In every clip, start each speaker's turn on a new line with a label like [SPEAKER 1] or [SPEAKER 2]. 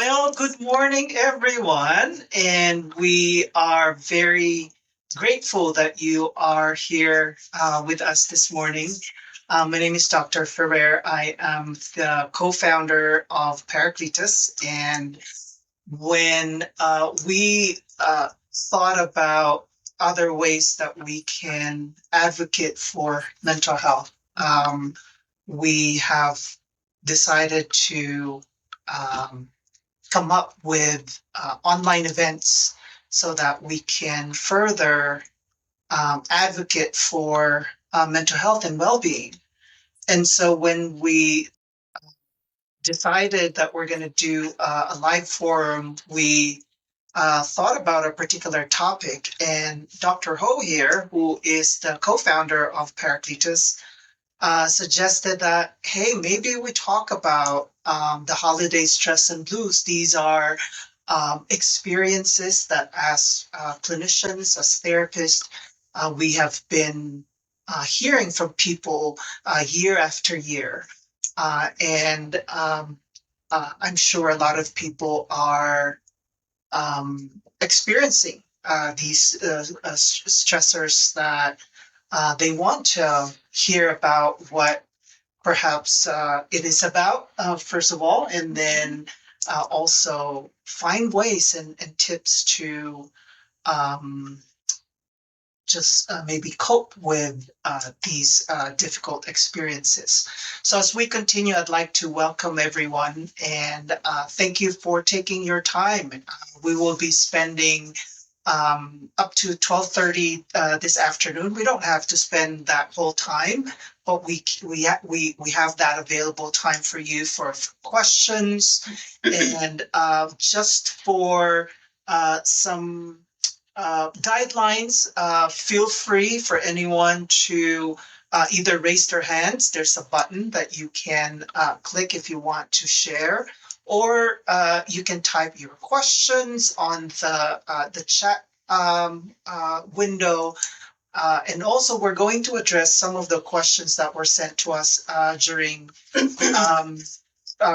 [SPEAKER 1] Well, good morning, everyone. And we are very grateful that you are here with us this morning. My name is Dr. Ferrer. I am the co founder of Paracletus. And when we thought about other ways that we can advocate for mental health, we have decided to um, come up with online events so that we can further advocate for mental health and well-being. And so when we decided that we're going to do a live forum, we thought about a particular topic. And Dr. Ho here, who is the co-founder of Paracletus, suggested that, hey, maybe we talk about the holiday stress and blues. These are experiences that, as clinicians, as therapists, we have been hearing from people year after year. And I'm sure a lot of people are experiencing these stressors that they want to hear about what perhaps it is about, first of all, and then also find ways and tips to um, just maybe cope with these difficult experiences. So, as we continue, I'd like to welcome everyone and thank you for taking your time. We will be spending up to 12:30 this afternoon. We don't have to spend that whole time, but we have that available time for you for questions and just for some guidelines. Feel free for anyone to either raise their hands. There's a button that you can click if you want to share, or you can type your questions on the chat window. And also, we're going to address some of the questions that were sent to us during um,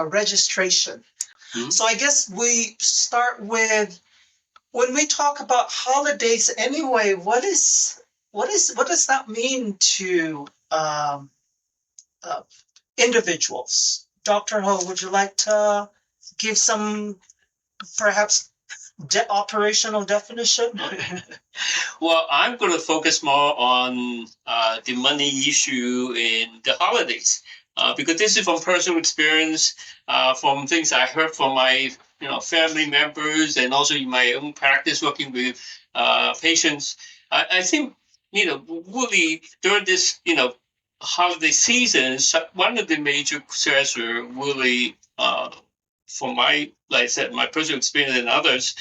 [SPEAKER 1] registration. So I guess we start with when we talk about holidays anyway, what does that mean to uh, individuals? Dr. Ho, would you like to give some perhaps operational definition?
[SPEAKER 2] Well, I'm going to focus more on the money issue in the holidays because this is from personal experience, from things I heard from my family members, and also in my own practice working with patients. I think really during this holiday season, one of the major stressor really from my, like I said, my personal experience and others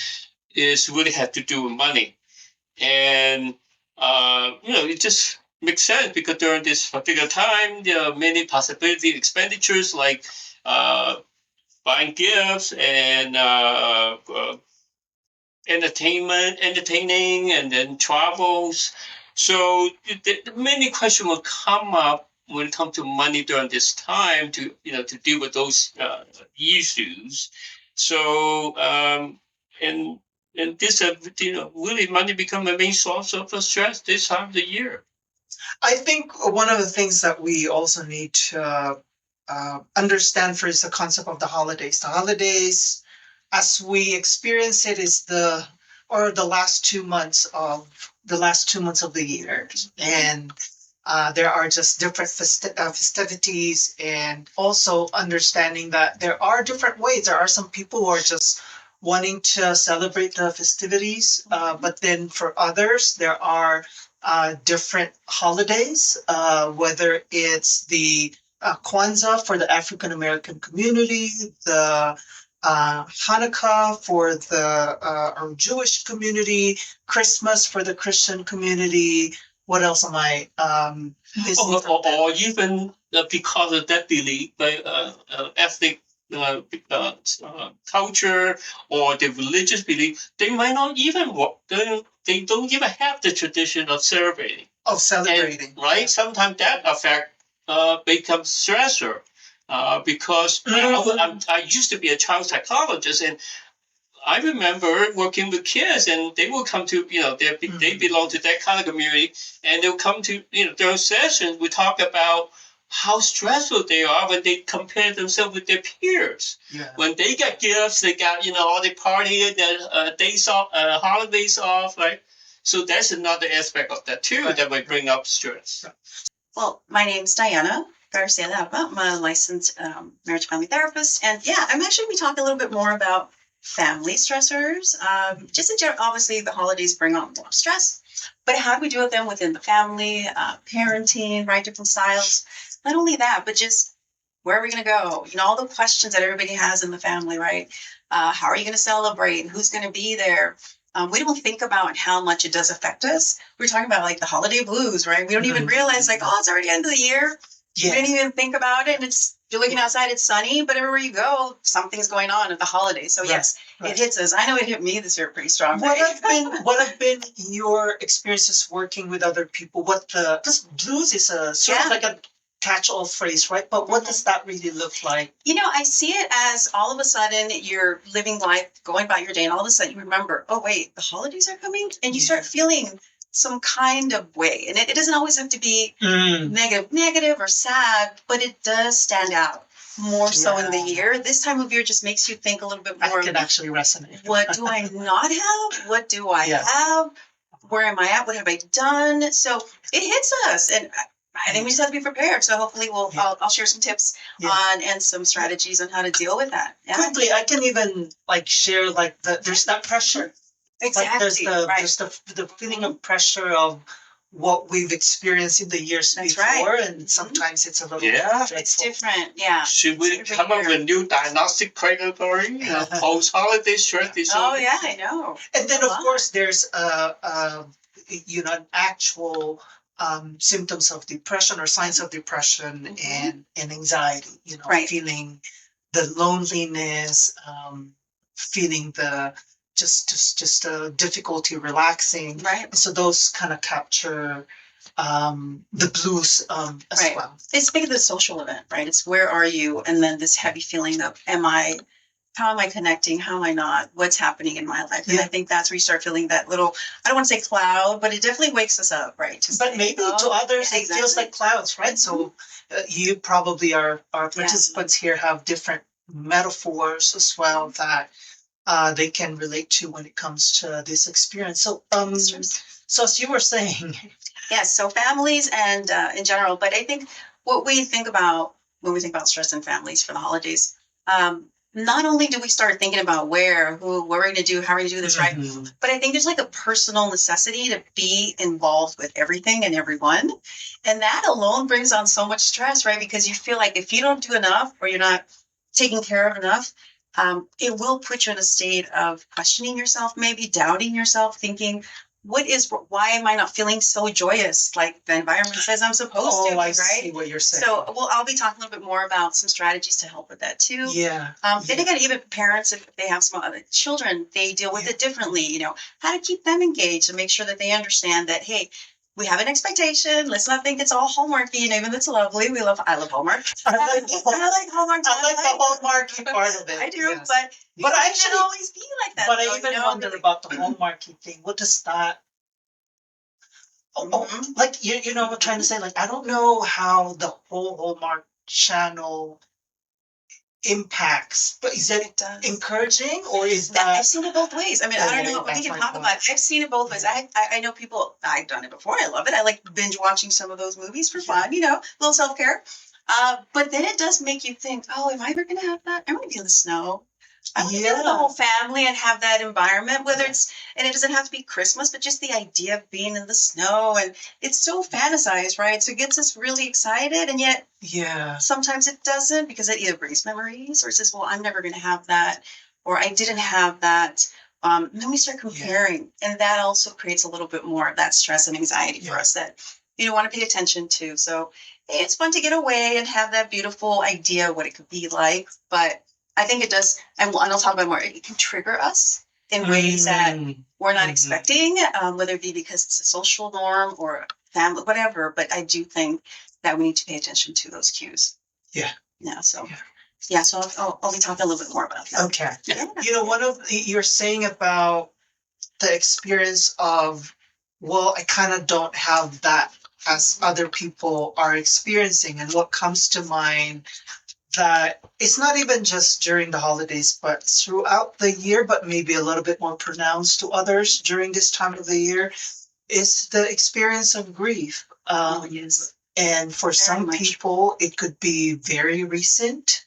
[SPEAKER 2] is really have to do with money. And it just makes sense because during this particular time there are many possibility expenditures like uh, buying gifts and entertaining, and then travels. So many questions will come up when it comes to money during this time to deal with those issues. So and this really money become a main source of stress this time of the year.
[SPEAKER 1] I think one of the things that we also need to understand first the concept of the holidays. The holidays, as we experience it, is the last 2 months of the year, and there are just different festivities, and also understanding that there are different ways. There are some people who are just wanting to celebrate the festivities, but then for others, there are different holidays, whether it's the Kwanzaa for the African American community, the Hanukkah for the our Jewish community, Christmas for the Christian community. What else am I missing?
[SPEAKER 2] Or even because of that belief, ethnic culture or the religious belief, they might not even they don't even have the tradition of celebrating.
[SPEAKER 1] Of celebrating,
[SPEAKER 2] and, right? Sometimes that affect becomes stressor. because I used to be a child psychologist, and I remember working with kids, and they will come to, they belong to that kind of community, and they'll come to, during sessions, we talk about how stressful they are when they compare themselves with their peers.
[SPEAKER 1] Yeah.
[SPEAKER 2] When they get gifts, they got, all the party, their days off, holidays off, right? So that's another aspect of that too, that might bring up stress.
[SPEAKER 3] Well, my name's Diana Garcia Lapa. I'm a licensed marriage family therapist. And yeah, I'm actually going to talk a little bit more about family stressors. Just in general, obviously the holidays bring on a lot of stress, but how do we deal with them within the family, parenting, right? Different styles. Not only that, but just where are we going to go? All the questions that everybody has in the family, right? How are you going to celebrate? Who's going to be there? We don't think about how much it does affect us. We're talking about like the holiday blues, right? We don't even realize like, oh, it's already end of the year. Yeah. We didn't even think about it. And you're looking outside, it's sunny, but everywhere you go, something's going on at the holidays. So yes, it hits us. I know it hit me this year pretty strong.
[SPEAKER 1] What have been your experiences working with other people? Because blues is a sort of like a catch-all phrase, right? But what does that really look like?
[SPEAKER 3] I see it as all of a sudden you're living life, going about your day, and all of a sudden you remember, oh wait, the holidays are coming, and you start feeling some kind of way. And it doesn't always have to be negative or sad, but it does stand out more so in the year. This time of year just makes you think a little bit more.
[SPEAKER 1] I can actually resonate.
[SPEAKER 3] What do I not have? What do I have? Where am I at? What have I done? So it hits us, and I think we just have to be prepared. So hopefully I'll share some tips on and some strategies on how to deal with that. Yeah.
[SPEAKER 1] Quickly, I can even share there's that pressure.
[SPEAKER 3] Exactly.
[SPEAKER 1] There's the feeling of pressure of what we've experienced in the years before, and sometimes it's a little
[SPEAKER 3] it's different. Yeah.
[SPEAKER 2] Should we come up with a new diagnostic criteria? Post-holiday stress disorder.
[SPEAKER 3] Oh yeah, I know.
[SPEAKER 1] And then of course there's an actual symptoms of depression or signs of depression and anxiety. Feeling the loneliness, feeling the just difficulty relaxing.
[SPEAKER 3] Right.
[SPEAKER 1] So those kind of capture the blues as well.
[SPEAKER 3] It's big of the social event, right? It's where are you? And then this heavy feeling of how am I connecting? How am I not? What's happening in my life? And I think that's where you start feeling that little, I don't want to say cloud, but it definitely wakes us up, right?
[SPEAKER 1] But maybe to others, it feels like clouds, right? So you probably, our participants here have different metaphors as well that they can relate to when it comes to this experience. So, so as you were saying.
[SPEAKER 3] Yes, so families and in general, but I think what we think about when we think about stress in families for the holidays, not only do we start thinking about what we're going to do, how we're going to do this, right? But I think there's like a personal necessity to be involved with everything and everyone. And that alone brings on so much stress, right? Because you feel like if you don't do enough or you're not taking care of enough, it will put you in a state of questioning yourself, maybe doubting yourself, thinking, why am I not feeling so joyous like the environment says I'm supposed to,
[SPEAKER 1] I
[SPEAKER 3] right?
[SPEAKER 1] See what you're saying.
[SPEAKER 3] So I'll be talking a little bit more about some strategies to help with that too. Then again, even parents, if they have some other children, they deal with it differently, how to keep them engaged and make sure that they understand that, hey, we have an expectation. Let's not think it's all Hallmarky, even though it's lovely. I love Hallmark.
[SPEAKER 1] I like Hallmark. I like the Hallmarky part of it.
[SPEAKER 3] I do, but
[SPEAKER 1] I
[SPEAKER 3] can't always be like that.
[SPEAKER 1] But I even wonder about the Hallmarky thing. What does that? You know what I'm trying to say? I don't know how the whole Hallmark channel impacts, but is that encouraging or is that?
[SPEAKER 3] I've seen it both ways. I mean, I don't know. We can talk about it. I've seen it both ways. I know people. I've done it before. I love it. I like binge watching some of those movies for fun. A little self care. But then it does make you think, oh, am I ever going to have that? I'm going to be in the snow. I want to be with the whole family and have that environment, and it doesn't have to be Christmas, but just the idea of being in the snow, and it's so fantasized, right? So it gets us really excited, and yet sometimes it doesn't, because it either brings memories or it says, well, I'm never going to have that, or I didn't have that. Then we start comparing, and that also creates a little bit more of that stress and anxiety for us that you don't want to pay attention to. So it's fun to get away and have that beautiful idea of what it could be like, but I think it does, and I'll talk about more, it can trigger us in ways that we're not expecting, whether it be because it's a social norm or family, whatever. But I do think that we need to pay attention to those cues.
[SPEAKER 1] Yeah.
[SPEAKER 3] Yeah. So
[SPEAKER 1] Yeah.
[SPEAKER 3] yeah. So I'll be talking a little bit more about that.
[SPEAKER 1] Okay.
[SPEAKER 3] Yeah.
[SPEAKER 1] One of you're saying about the experience of, well, I kind of don't have that as other people are experiencing. And what comes to mind that it's not even just during the holidays, but throughout the year, but maybe a little bit more pronounced to others during this time of the year, is the experience of grief.
[SPEAKER 3] Yes.
[SPEAKER 1] And for
[SPEAKER 3] Very
[SPEAKER 1] some
[SPEAKER 3] much.
[SPEAKER 1] people, it could be very recent.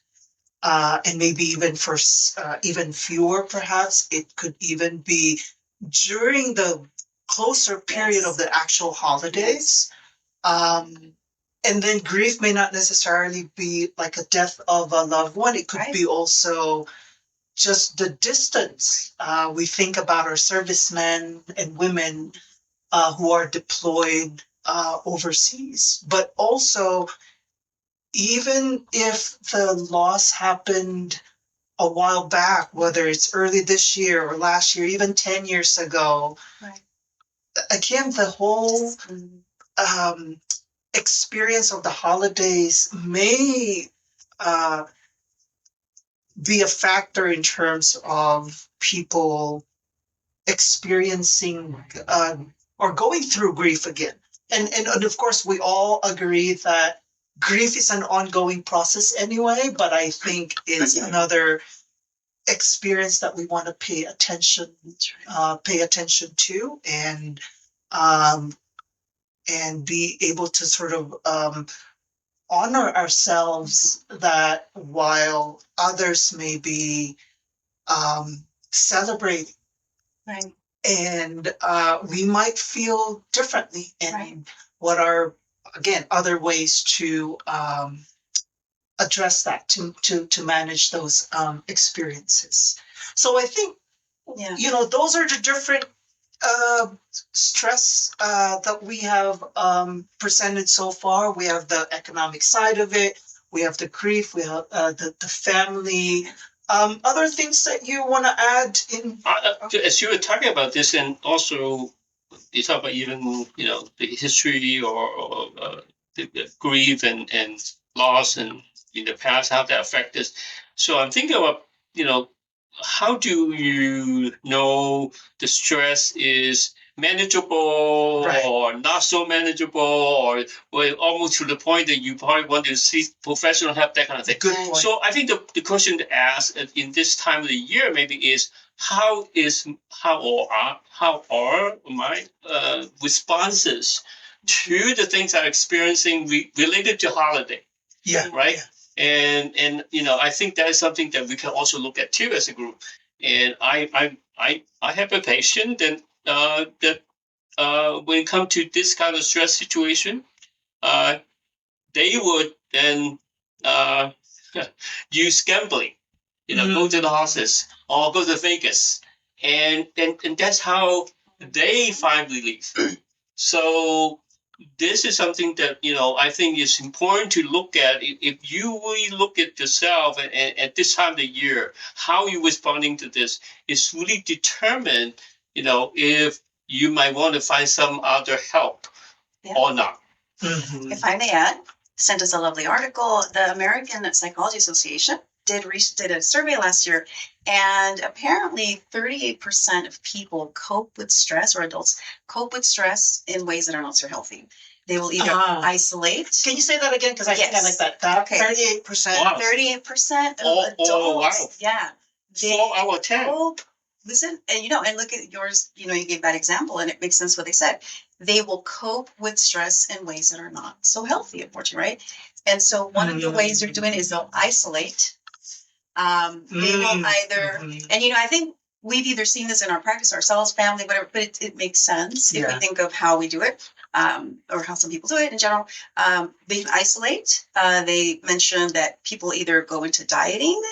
[SPEAKER 1] And maybe even for even fewer, perhaps it could even be during the closer period
[SPEAKER 3] Yes.
[SPEAKER 1] of the actual holidays. Um, and then grief may not necessarily be like a death of a loved one. It could
[SPEAKER 3] Right.
[SPEAKER 1] be also just the distance. We think about our servicemen and women who are deployed overseas, but also even if the loss happened a while back, whether it's early this year or last year, even 10 years ago,
[SPEAKER 3] Right.
[SPEAKER 1] again, the whole
[SPEAKER 3] Mhm.
[SPEAKER 1] experience of the holidays may uh, be a factor in terms of people experiencing or going through grief again. And of course, we all agree that grief is an ongoing process anyway, but I think it's another experience that we want to pay attention to, um, and be able to sort of honor ourselves that while others may be celebrating,
[SPEAKER 3] Right.
[SPEAKER 1] and we might feel differently, and
[SPEAKER 3] Right.
[SPEAKER 1] what are again other ways to address that, to manage those experiences. So I think
[SPEAKER 3] Yeah.
[SPEAKER 1] those are the different uh, stress that we have presented so far. We have the economic side of it. We have the grief. We have the family. Other things that you want to add in?
[SPEAKER 2] As you were talking about this, and also you talk about even the history or the grief and loss and in the past how that affected us. So I'm thinking about how do you know the stress is manageable
[SPEAKER 1] Right.
[SPEAKER 2] or not so manageable, or almost to the point that you probably want to seek professional help, that kind of thing.
[SPEAKER 1] Good point.
[SPEAKER 2] So I think the question to ask in this time of the year maybe is how are my responses to the things I'm experiencing related to holiday,
[SPEAKER 1] Yeah.
[SPEAKER 2] right?
[SPEAKER 1] Yeah.
[SPEAKER 2] And I think that is something that we can also look at too as a group. And I have a patient that when it comes to this kind of stress situation, they would then uh, use gambling, go to the office or go to Vegas, and that's how they find relief. So this is something that I think is important to look at. If you really look at yourself and at this time of the year, how you're responding to this is really determined. If you might want to find some other help or not.
[SPEAKER 1] Mhm.
[SPEAKER 3] If I may add, sent us a lovely article. The American Psychology Association did a survey last year, and apparently 38% of people cope with stress, or adults cope with stress in ways that are not so healthy. They will either isolate.
[SPEAKER 1] Can you say that again? Because I think I like that.
[SPEAKER 3] Okay.
[SPEAKER 1] 38%.
[SPEAKER 2] Wow.
[SPEAKER 3] 38% of
[SPEAKER 2] Oh,
[SPEAKER 3] adults.
[SPEAKER 2] oh, wow.
[SPEAKER 3] Yeah.
[SPEAKER 2] 4 out of 10.
[SPEAKER 3] Listen, and look at yours. You gave that example, and it makes sense what they said. They will cope with stress in ways that are not so healthy, unfortunately, right? And so one of the ways they're doing it is they'll isolate. They will either, and I think we've either seen this in our practice ourselves, family, whatever, but it makes sense if we think of how we do it, or how some people do it in general. They isolate. They mentioned that people either go into dieting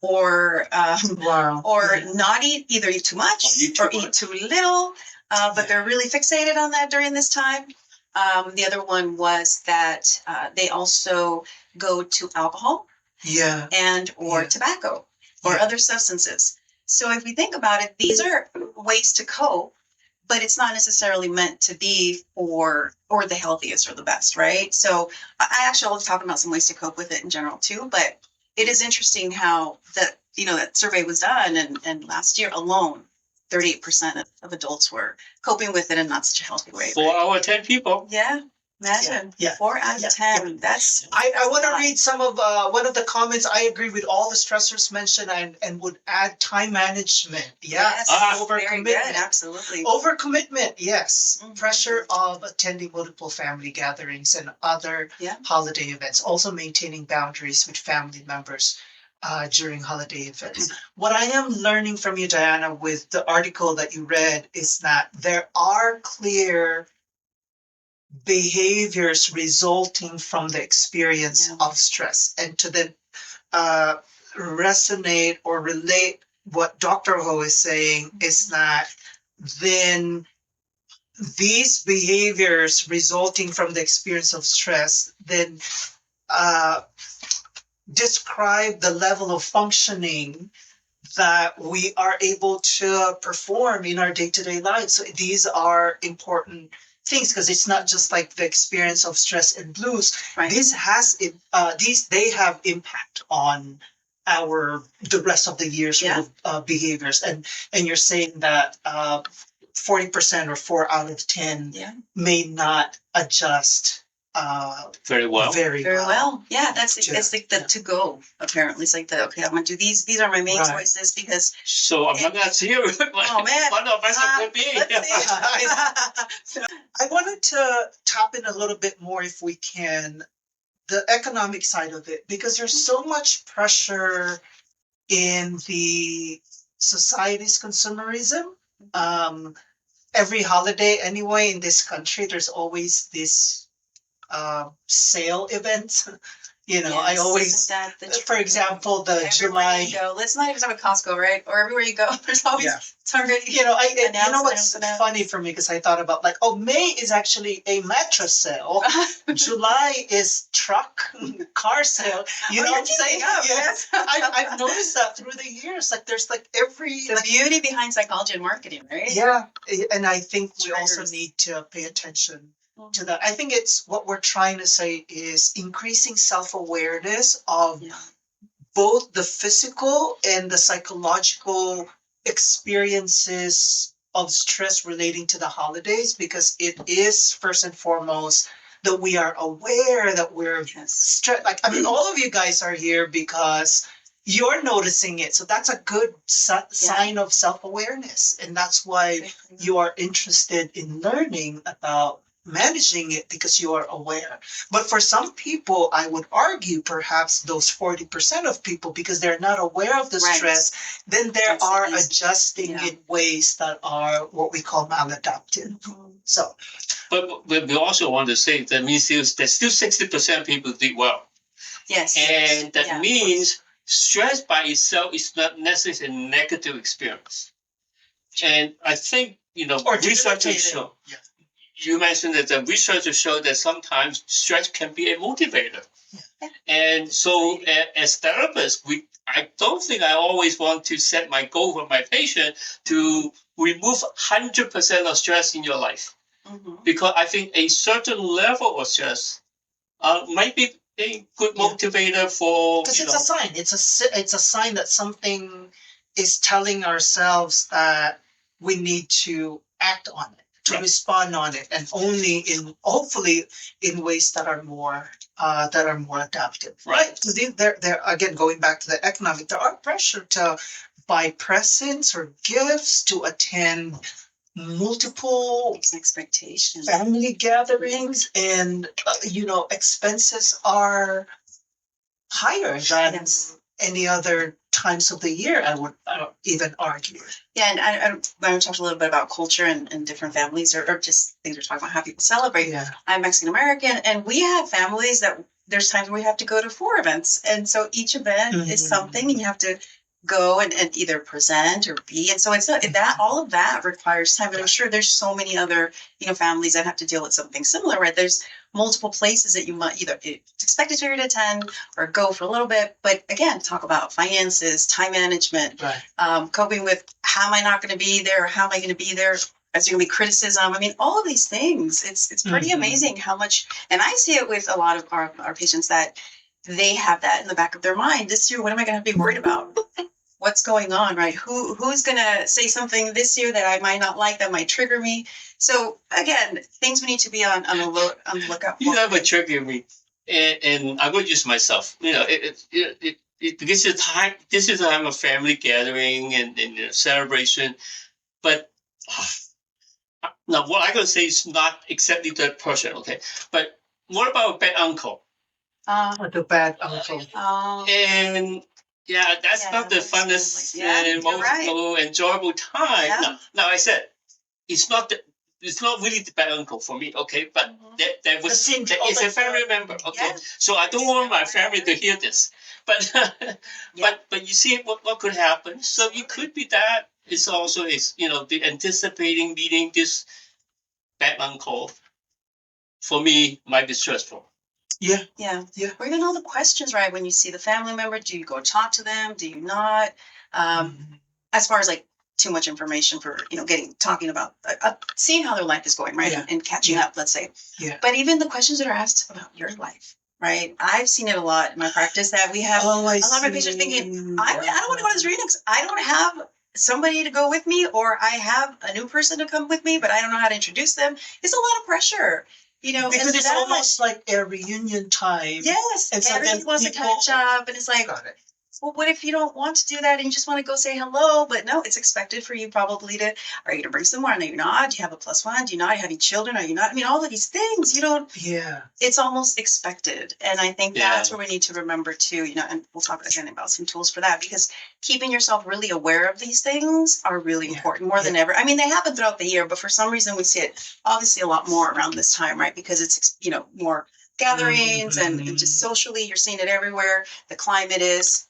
[SPEAKER 3] or not either eat too much or eat too little, but they're really fixated on that during this time. The other one was that they also go to alcohol and or tobacco or other substances. So if we think about it, these are ways to cope but it's not necessarily meant to be for or the healthiest or the best, right? So I actually was talking about some ways to cope with it in general too, but it is interesting how that survey was done, and last year alone, 38% of adults were coping with it in not such a healthy way.
[SPEAKER 2] 4 out of 10 people.
[SPEAKER 3] Yeah, imagine.
[SPEAKER 1] Yeah.
[SPEAKER 3] 4 out of
[SPEAKER 1] Yeah.
[SPEAKER 3] 10. That's
[SPEAKER 1] I want to
[SPEAKER 3] a lot.
[SPEAKER 1] read some of one of the comments. I agree with all the stressors mentioned, and would add time management.
[SPEAKER 3] Yes, very good.
[SPEAKER 1] Overcommitment.
[SPEAKER 3] Absolutely.
[SPEAKER 1] Overcommitment, yes.
[SPEAKER 3] Mhm.
[SPEAKER 1] Pressure of attending multiple family gatherings and other
[SPEAKER 3] Yeah.
[SPEAKER 1] holiday events. Also maintaining boundaries with family members during holiday events. What I am learning from you, Diana, with the article that you read is that there are clear behaviors resulting from the experience
[SPEAKER 3] Yeah.
[SPEAKER 1] of stress, and to then resonate or relate what Dr. Ho is saying is that then these behaviors resulting from the experience of stress then uh, describe the level of functioning that we are able to perform in our day-to-day lives. So these are important things because it's not just like the experience of stress and blues.
[SPEAKER 3] Right.
[SPEAKER 1] This has they have impact on the rest of the year's
[SPEAKER 3] Yeah.
[SPEAKER 1] behaviors, and you're saying that 40% or 4 out of 10
[SPEAKER 3] Yeah.
[SPEAKER 1] may not adjust
[SPEAKER 2] Very well.
[SPEAKER 1] very
[SPEAKER 3] well. Yeah, it's like the
[SPEAKER 1] Yeah.
[SPEAKER 3] to go. Apparently, it's like okay, I'm gonna do these. These are my main
[SPEAKER 1] Right.
[SPEAKER 3] choices because.
[SPEAKER 2] So I'm not going to hear
[SPEAKER 3] Oh man,
[SPEAKER 2] one of us could be.
[SPEAKER 3] let's see.
[SPEAKER 1] I wanted to tap in a little bit more, if we can, the economic side of it, because there's so much pressure in the society's consumerism. Every holiday, anyway, in this country, there's always this sale event. I
[SPEAKER 3] Yes,
[SPEAKER 1] always,
[SPEAKER 3] isn't that the
[SPEAKER 1] for
[SPEAKER 3] truth?
[SPEAKER 1] example, the
[SPEAKER 3] Everywhere you
[SPEAKER 1] July.
[SPEAKER 3] go, let's not even talk about Costco, right? Or everywhere you go, there's always
[SPEAKER 1] Yeah.
[SPEAKER 3] it's already.
[SPEAKER 1] You know
[SPEAKER 3] Announce,
[SPEAKER 1] what's
[SPEAKER 3] announce.
[SPEAKER 1] funny for me, because I thought about like, oh, May is actually a mattress sale. July is car sale. You know what I'm saying?
[SPEAKER 3] Yes.
[SPEAKER 1] I've noticed that through the years. Like there's like every
[SPEAKER 3] The beauty behind psychology and marketing, right?
[SPEAKER 1] yeah, and I think we also
[SPEAKER 3] Triggers.
[SPEAKER 1] need to pay attention to that. I think it's what we're trying to say is increasing self-awareness of
[SPEAKER 3] Yeah.
[SPEAKER 1] both the physical and the psychological experiences of stress relating to the holidays, because it is first and foremost that we are aware that we're
[SPEAKER 3] Yes.
[SPEAKER 1] stressed. Like, I mean, all of you guys are here because you're noticing it. So that's a good sign of self-awareness. And that's why you are interested in learning about managing it, because you are aware. But for some people, I would argue perhaps those 40% of people, because they're not aware of the
[SPEAKER 3] Right.
[SPEAKER 1] stress, then they
[SPEAKER 3] That's
[SPEAKER 1] are
[SPEAKER 3] easy.
[SPEAKER 1] adjusting
[SPEAKER 3] Yeah.
[SPEAKER 1] in ways that are what we call maladaptive. So
[SPEAKER 2] But we also want to say that means there's still 60% people did well.
[SPEAKER 3] Yes.
[SPEAKER 2] And that
[SPEAKER 3] Yeah, of
[SPEAKER 2] means stress by itself is not necessarily a negative experience. And I think,
[SPEAKER 1] or
[SPEAKER 2] researchers
[SPEAKER 1] debilitating.
[SPEAKER 2] show.
[SPEAKER 1] Yeah.
[SPEAKER 2] You mentioned that the researchers show that sometimes stress can be a motivator.
[SPEAKER 3] Yeah.
[SPEAKER 2] And so as therapists, I don't think I always want to set my goal for my patient to remove 100% of stress in your life.
[SPEAKER 3] Mhm.
[SPEAKER 2] Because I think a certain level of stress might be a good motivator for,
[SPEAKER 1] Because it's a sign. It's a sign that something is telling ourselves that we need to act on it, to
[SPEAKER 2] Right.
[SPEAKER 1] respond on it, and hopefully in ways that are more adaptive.
[SPEAKER 2] Right.
[SPEAKER 1] So they're again going back to the economic. There are pressure to buy presents or gifts, to attend multiple
[SPEAKER 3] Makes an expectation.
[SPEAKER 1] family gatherings, and expenses are higher than
[SPEAKER 3] Yes.
[SPEAKER 1] any other times of the year, I would even argue.
[SPEAKER 3] Yeah, and I talked a little bit about culture and different families, or just things we're talking about, how people celebrate.
[SPEAKER 1] Yeah.
[SPEAKER 3] I'm Mexican American, and we have families that there's times where we have to go to 4 events, and so each event is
[SPEAKER 1] Mhm.
[SPEAKER 3] something, and you have to go and either present or be, and so it's not that all of that requires time. But I'm sure there's so many other families that have to deal with something similar, where there's multiple places that you might either it's expected you to attend or go for a little bit. But again, talk about finances, time management,
[SPEAKER 1] Right.
[SPEAKER 3] coping with how am I not going to be there, or how am I going to be there Is there going to be criticism? I mean, all of these things. It's pretty amazing how much. And I see it with a lot of our patients that they have that in the back of their mind. This year, what am I going to be worried about? What's going on, right? Who's going to say something this year that I might not like, that might trigger me? So again, things we need to be on the lookout for.
[SPEAKER 2] You never trigger me, and I will use myself. Because the time, this is a time of family gathering and celebration, but now what I'm gonna say is not exactly that person, okay? But what about a bad uncle?
[SPEAKER 1] The bad uncle.
[SPEAKER 2] And yeah, that's not the funnest and most enjoyable time.
[SPEAKER 3] Yeah.
[SPEAKER 2] Now I said it's not really the bad uncle for me, okay? But that was it's a family member, okay?
[SPEAKER 3] Yeah.
[SPEAKER 2] So I don't want my family to hear this. But but you see what could happen. So it could be that it's also the anticipating meeting this bad uncle for me might be stressful.
[SPEAKER 1] Yeah.
[SPEAKER 3] Yeah.
[SPEAKER 1] Yeah.
[SPEAKER 3] Or even all the questions, right? When you see the family member, do you go talk to them? Do you not? As far as like too much information for, talking about, seeing how their life is going, right?
[SPEAKER 1] Yeah.
[SPEAKER 3] And catching up, let's say.
[SPEAKER 1] Yeah.
[SPEAKER 3] But even the questions that are asked about your life, right? I've seen it a lot in my practice that we have a lot of my patients thinking, I don't want to go to this reading because I don't have somebody to go with me, or I have a new person to come with me, but I don't know how to introduce them. It's a lot of pressure.
[SPEAKER 1] Because it's almost like a reunion time.
[SPEAKER 3] Yes,
[SPEAKER 1] and so
[SPEAKER 3] everybody wants to catch up, and it's like, well, what if you don't want to do that and you just want to go say hello? But no, it's expected for you probably to. Are you going to bring someone? No, you're not. Do you have a +1? Do you not? Are you having children? Are you not? I mean, all of these things. You don't.
[SPEAKER 1] Yeah.
[SPEAKER 3] It's almost expected, and I think that's where we need to remember too. And we'll talk again about some tools for that, because keeping yourself really aware of these things are really important, more than ever. I mean, they happen throughout the year, but for some reason we see it obviously a lot more around this time, right? Because it's more gatherings and just socially, you're seeing it everywhere. The climate is.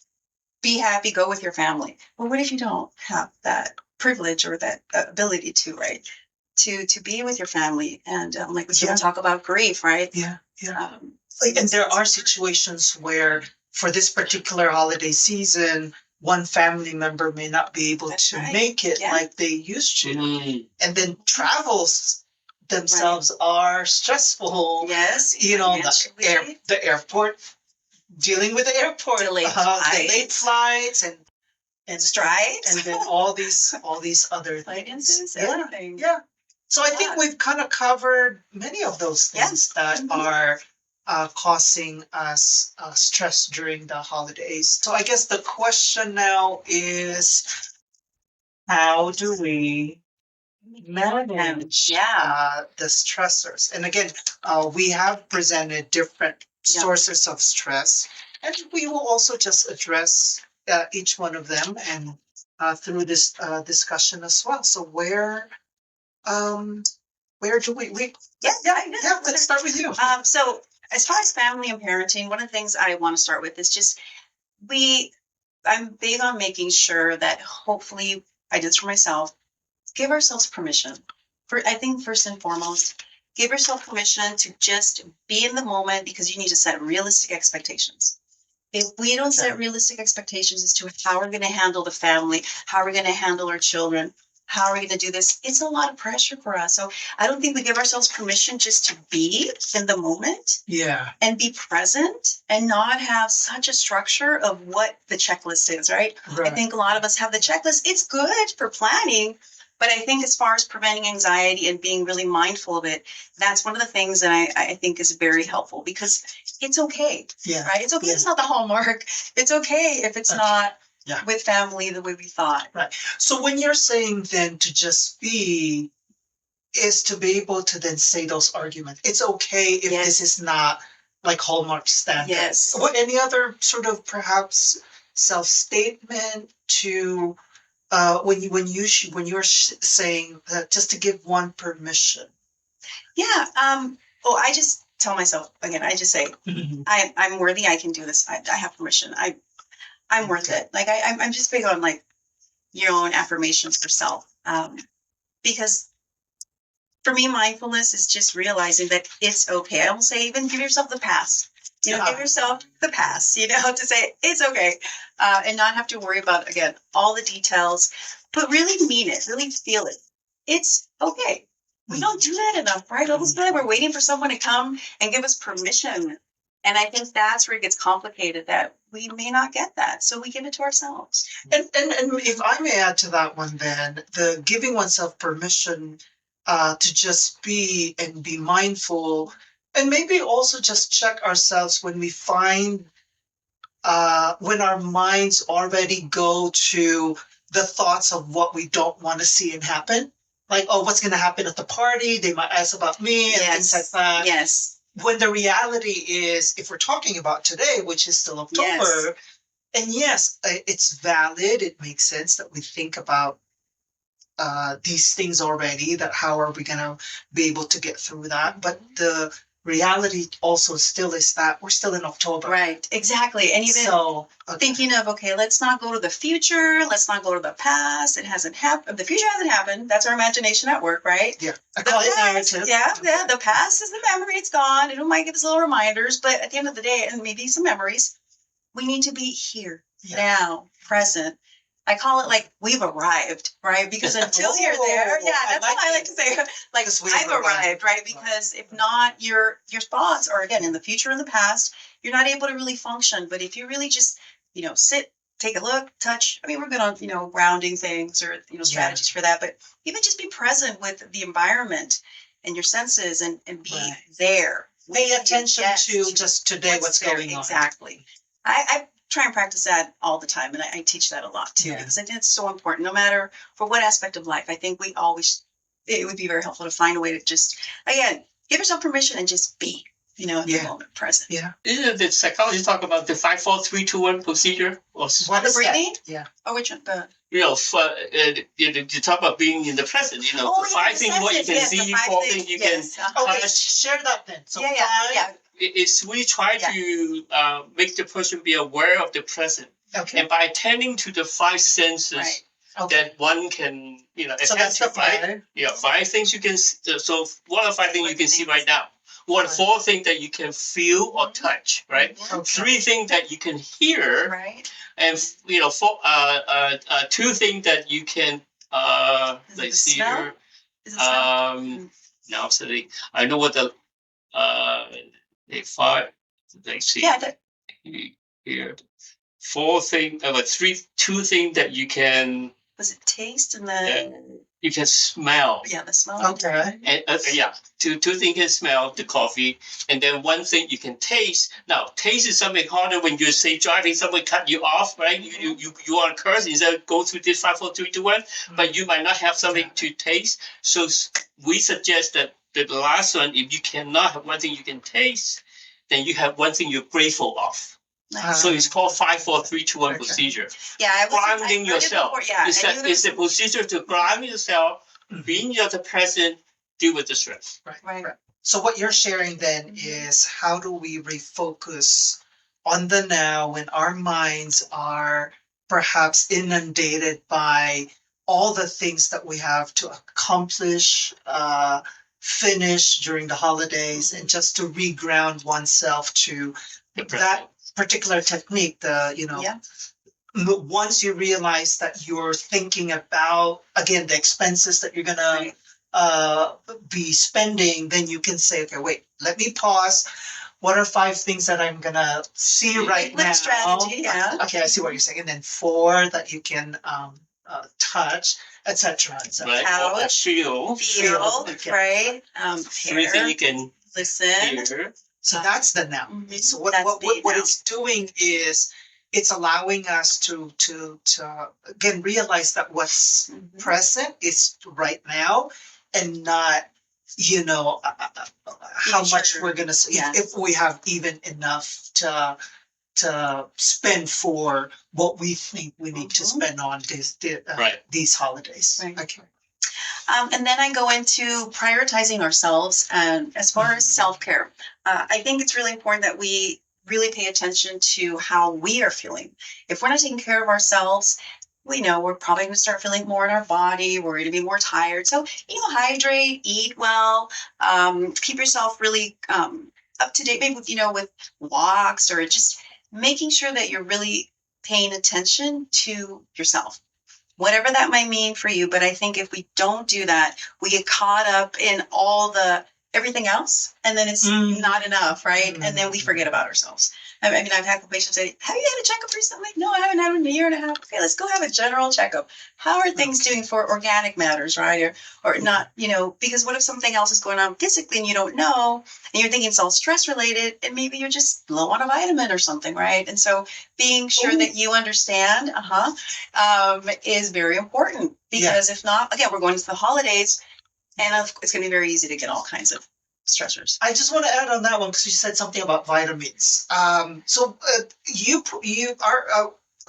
[SPEAKER 3] Be happy, go with your family. Well, what if you don't have that privilege or that ability to, right? To be with your family, and like we talk about grief, right?
[SPEAKER 1] Yeah. And there are situations where, for this particular holiday season, one family member may not be able to make it like they used to, and then travels themselves are stressful.
[SPEAKER 3] Yes,
[SPEAKER 1] the airport. Dealing with the airport, delayed flights and
[SPEAKER 3] strikes,
[SPEAKER 1] and then all these other things.
[SPEAKER 3] Everything.
[SPEAKER 1] Yeah. So I think we've kind of covered many of those things that are causing us stress during the holidays. So I guess the question now is, how do we manage the stressors? And again, we have presented different sources of stress, and we will also just address each one of them and through this discussion as well. So where do we let's start with you.
[SPEAKER 3] So as far as family and parenting, one of the things I want to start with is just I'm big on making sure that, hopefully I do this for myself, give ourselves permission. I think first and foremost, give yourself permission to just be in the moment, because you need to set realistic expectations. If we don't set realistic expectations as to how we're going to handle the family, how we're going to handle our children, how are we going to do this, it's a lot of pressure for us. So I don't think we give ourselves permission just to be in the moment and be present and not have such a structure of what the checklist is, right? I think a lot of us have the checklist. It's good for planning. But I think as far as preventing anxiety and being really mindful of it, that's one of the things that I think is very helpful, because it's okay, right? It's okay if it's not the hallmark. It's okay if it's not with family the way we thought.
[SPEAKER 1] Right. So when you're saying then to just be, is to be able to then say those arguments. It's okay if this is not like Hallmark standard.
[SPEAKER 3] Yes.
[SPEAKER 1] What, any other sort of perhaps self-statement to... when you're saying that, just to give one permission.
[SPEAKER 3] I just tell myself again. I just say, I'm worthy. I can do this. I have permission. I'm worth it. Like I'm just big on like your own affirmations for self. Because for me, mindfulness is just realizing that it's okay. I will say, even give yourself the pass. Give yourself the pass, to say it's okay, and not have to worry about, again, all the details, but really mean it, really feel it. it's okay. We don't do that enough, right? All this time we're waiting for someone to come and give us permission. And I think that's where it gets complicated, that we may not get that. So we give it to ourselves.
[SPEAKER 1] And if I may add to that one, then the giving oneself permission to just be and be mindful, and maybe also just check ourselves when we find when our minds already go to the thoughts of what we don't want to see and happen. Like, oh, what's going to happen at the party? They might ask about me and things like that.
[SPEAKER 3] Yes.
[SPEAKER 1] When the reality is, if we're talking about today, which is still October, and yes, it's valid. It makes sense that we think about these things already, that how are we going to be able to get through that. But the reality also still is that we're still in October.
[SPEAKER 3] Right. Exactly. And even
[SPEAKER 1] so
[SPEAKER 3] thinking of, okay, let's not go to the future. Let's not go to the past. It hasn't happened. The future hasn't happened. That's our imagination at work, right?
[SPEAKER 1] Yeah. I call it narrative.
[SPEAKER 3] Yeah. Yeah. The past is the memory. It's gone. It might give us little reminders, but at the end of the day, and maybe some memories, we need to be here, now, present. I call it like we've arrived, right? Because until you're there, that's what I like to say. Like I've arrived, right? Because if not, your thoughts are again in the future and the past. You're not able to really function. But if you really just, sit, take a look, touch. I mean, we're good on grounding things or strategies for that. But even just be present with the environment and your senses and be there.
[SPEAKER 1] Pay attention to just today, what's going on.
[SPEAKER 3] Exactly. I try and practice that all the time, and I teach that a lot too, because I think it's so important. No matter for what aspect of life, I think it would be very helpful to find a way to just again give yourself permission and just be, in the moment, present.
[SPEAKER 1] Yeah.
[SPEAKER 2] Isn't the psychology talk about the 5, 4, 3, 2, 1 procedure? Or
[SPEAKER 1] what is
[SPEAKER 3] breathing?
[SPEAKER 1] That? Yeah.
[SPEAKER 3] Oh, which one?
[SPEAKER 2] You talk about being in the present. Five things what you can see, 4 things you can
[SPEAKER 1] Okay, share that then. So
[SPEAKER 2] It's we try to make the person be aware of the present.
[SPEAKER 1] Okay.
[SPEAKER 2] And by attending to the 5 senses that one can,
[SPEAKER 1] so that's the 5.
[SPEAKER 2] Right? Yeah, 5 things you can. So what are 5 things you can see right now? 4 things that you can feel or touch, right?
[SPEAKER 1] Okay.
[SPEAKER 2] 3 things that you can hear,
[SPEAKER 3] right?
[SPEAKER 2] And 4, 2 things that you can. Let's see here. Now, I know what the 5. Let's see.
[SPEAKER 3] Yeah.
[SPEAKER 2] Here, 4 things. 2 things that you can.
[SPEAKER 3] Was it taste and then
[SPEAKER 2] you can smell?
[SPEAKER 3] Yeah, the smell.
[SPEAKER 1] Okay.
[SPEAKER 2] And two things you can smell the coffee, and then 1 thing you can taste. Now, taste is something harder when you say driving. Someone cut you off, right? You are cursed. Instead of go through this 5, 4, 3, 2, 1, but you might not have something to taste. So we suggest that the last one, if you cannot have 1 thing you can taste, then you have 1 thing you're grateful of. So it's called 5, 4, 3, 2, 1 procedure.
[SPEAKER 3] Yeah,
[SPEAKER 2] grounding yourself. It's a procedure to ground yourself, being the present, deal with the stress.
[SPEAKER 3] Right.
[SPEAKER 1] So what you're sharing then is how do we refocus on the now when our minds are perhaps inundated by all the things that we have to accomplish, finish during the holidays, and just to reground oneself to that particular technique. Once you realize that you're thinking about again the expenses that you're gonna be spending, then you can say, okay, wait, let me pause. What are 5 things that I'm gonna see right now?
[SPEAKER 3] Strategy, yeah.
[SPEAKER 1] Okay, I see what you're saying. And then 4 that you can touch, etc.
[SPEAKER 2] Right. Feel,
[SPEAKER 3] right?
[SPEAKER 2] 3 things you can
[SPEAKER 3] listen.
[SPEAKER 2] Hear.
[SPEAKER 1] So that's the now.
[SPEAKER 3] Mm-hmm.
[SPEAKER 1] So what it's doing is it's allowing us to again realize that what's present is right now, and not how much we're gonna if we have even enough to spend for what we think we need to spend on these holidays.
[SPEAKER 3] Right.
[SPEAKER 1] Okay.
[SPEAKER 3] And then I go into prioritizing ourselves. And as far as self-care, I think it's really important that we really pay attention to how we are feeling. If we're not taking care of ourselves, we know we're probably going to start feeling more in our body. We're going to be more tired. So, hydrate, eat well, keep yourself really up to date, maybe with walks, or just making sure that you're really paying attention to yourself. whatever that might mean for you. But I think if we don't do that, we get caught up in all the everything else, and then it's not enough, right? And then we forget about ourselves. I mean, I've had patients say, "Have you had a checkup recently?" No, I haven't had one in a year and a half. Okay, let's go have a general checkup. How are things doing for organic matters, right? Or not, because what if something else is going on physically and you don't know, and you're thinking it's all stress related, and maybe you're just low on a vitamin or something, right? And so being sure that you understand, is very important, because if not, again, we're going to the holidays, and it's going to be very easy to get all kinds of stressors.
[SPEAKER 1] I just want to add on that one because you said something about vitamins.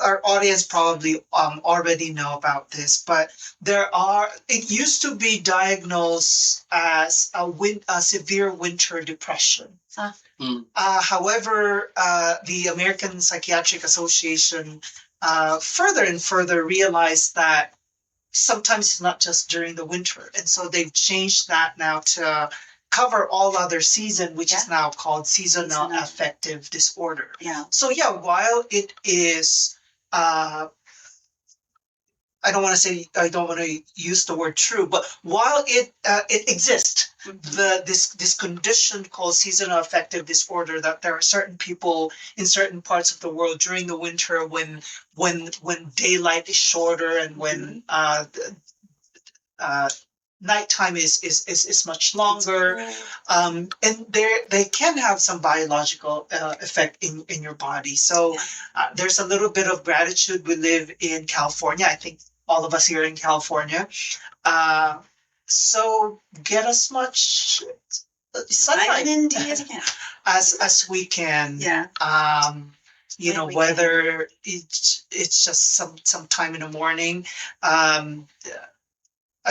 [SPEAKER 1] Our audience probably already know about this, but it used to be diagnosed as a severe winter depression. However, the American Psychiatric Association further and further realized that sometimes it's not just during the winter. And so they've changed that now to cover all other season, which is now called seasonal affective disorder.
[SPEAKER 3] Yeah.
[SPEAKER 1] So while it is, I don't want to use the word true, but while it exists, this condition called seasonal affective disorder, that there are certain people in certain parts of the world during the winter when daylight is shorter and when nighttime is much longer, and they can have some biological effect in your body. So there's a little bit of gratitude. We live in California. I think all of us here in California. So get as much sunlight
[SPEAKER 3] Vitamin D as you can.
[SPEAKER 1] as we can.
[SPEAKER 3] Yeah.
[SPEAKER 1] Whether it's just some time in the morning.